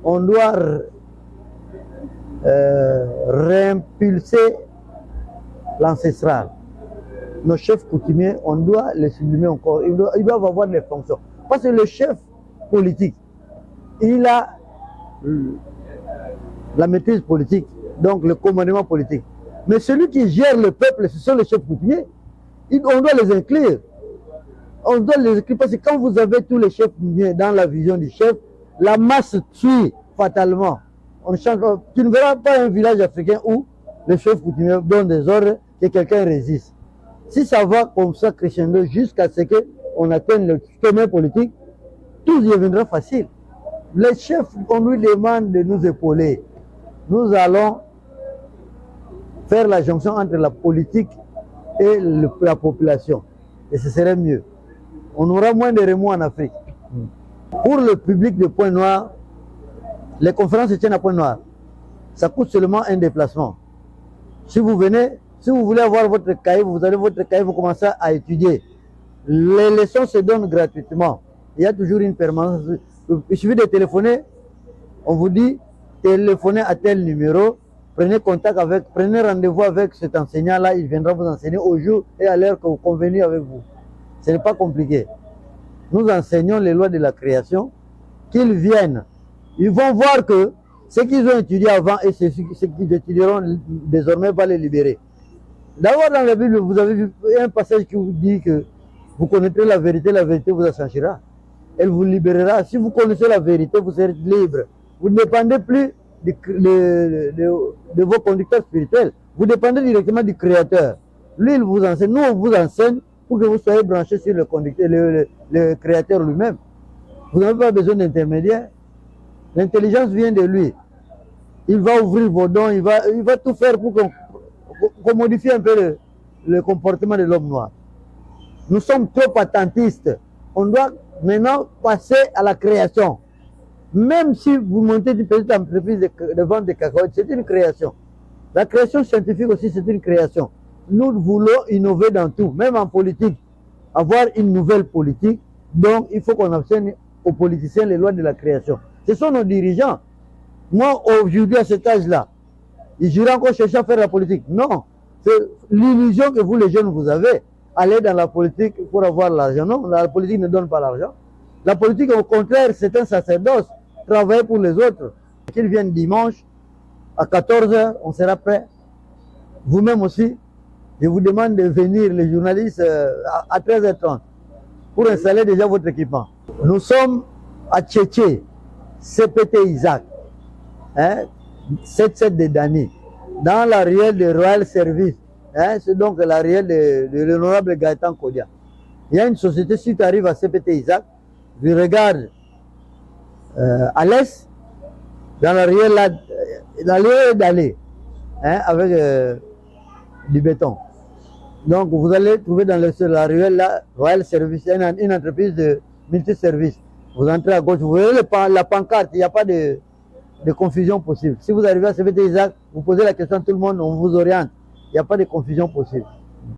on doit réimpulser l'ancestral. Nos chefs coutumiers, on doit les sublimer encore. Ils doivent avoir des fonctions. Parce que le chef politique, il a la maîtrise politique, donc le commandement politique. Mais celui qui gère le peuple, ce sont les chefs coutumiers. On doit les inclure. On doit les inclure parce que quand vous avez tous les chefs coutumiers dans la vision du chef, la masse suit fatalement. On change. Tu ne verras pas un village africain où les chefs coutumiers donnent des ordres et quelqu'un résiste. Si ça va comme ça crescendo jusqu'à ce qu'on atteigne le sommet politique, tout deviendra facile. Les chefs, on lui demande de nous épauler. Nous allons faire la jonction entre la politique et la population. Et ce serait mieux. On aura moins de remous en Afrique. Pour le public de Point Noir, les conférences se tiennent à Point Noir. Ça coûte seulement un déplacement. Si vous venez, si vous voulez avoir votre cahier, vous avez votre cahier, vous commencez à étudier. Les leçons se donnent gratuitement. Il y a toujours une permanence. Il suffit de téléphoner. On vous dit, téléphonez à tel numéro, prenez contact avec, prenez rendez-vous avec cet enseignant-là, il viendra vous enseigner au jour et à l'heure que vous convenez avec vous. Ce n'est pas compliqué. Nous enseignons les lois de la création, qu'ils viennent. Ils vont voir que ce qu'ils ont étudié avant et ce qu'ils étudieront désormais va les libérer. D'abord dans la Bible, vous avez vu un passage qui vous dit que vous connaîtrez la vérité vous affranchira. Elle vous libérera. Si vous connaissez la vérité, vous serez libre. Vous ne dépendez plus de vos conducteurs spirituels. Vous dépendez directement du Créateur. Lui, il vous enseigne. Nous, on vous enseigne pour que vous soyez branchés sur le conducteur, le Créateur lui-même. Vous n'avez pas besoin d'intermédiaire. L'intelligence vient de lui. Il va ouvrir vos dons, il va tout faire pour qu'on modifie un peu le comportement de l'homme noir. Nous sommes trop attentistes. On doit maintenant passer à la création. Même si vous montez une petite entreprise de vente de cacahuètes, c'est une création. La création scientifique aussi, c'est une création. Nous voulons innover dans tout, même en politique. Avoir une nouvelle politique. Donc, il faut qu'on enseigne aux politiciens les lois de la création. Ce sont nos dirigeants. Moi, aujourd'hui, à cet âge-là, j'irai encore chercher à faire la politique. Non, c'est l'illusion que vous, les jeunes, vous avez. Aller dans la politique pour avoir l'argent. Non, la politique ne donne pas l'argent. La politique, au contraire, c'est un sacerdoce. Travailler pour les autres. Qu'ils viennent dimanche, à 14h, on sera prêt. Vous-même aussi, je vous demande de venir, les journalistes, à 13h30, pour installer déjà votre équipement. Nous sommes à Tchétché, CPT Isaac, 77 de Dani, dans la ruelle de Royal Service. C'est donc la ruelle de l'honorable Gaëtan Kodia. Il y a une société, si tu arrives à CPT Isaac, tu regardes à l'est, dans la ruelle là, la ruelle d'aller, avec du béton. Donc vous allez trouver dans la ruelle là, Royal Service, une entreprise de multiservices. Vous entrez à gauche, vous voyez la pancarte, il n'y a pas de confusion possible. Si vous arrivez à CPT Isaac, vous posez la question à tout le monde, on vous oriente. Il n'y a pas de confusion possible.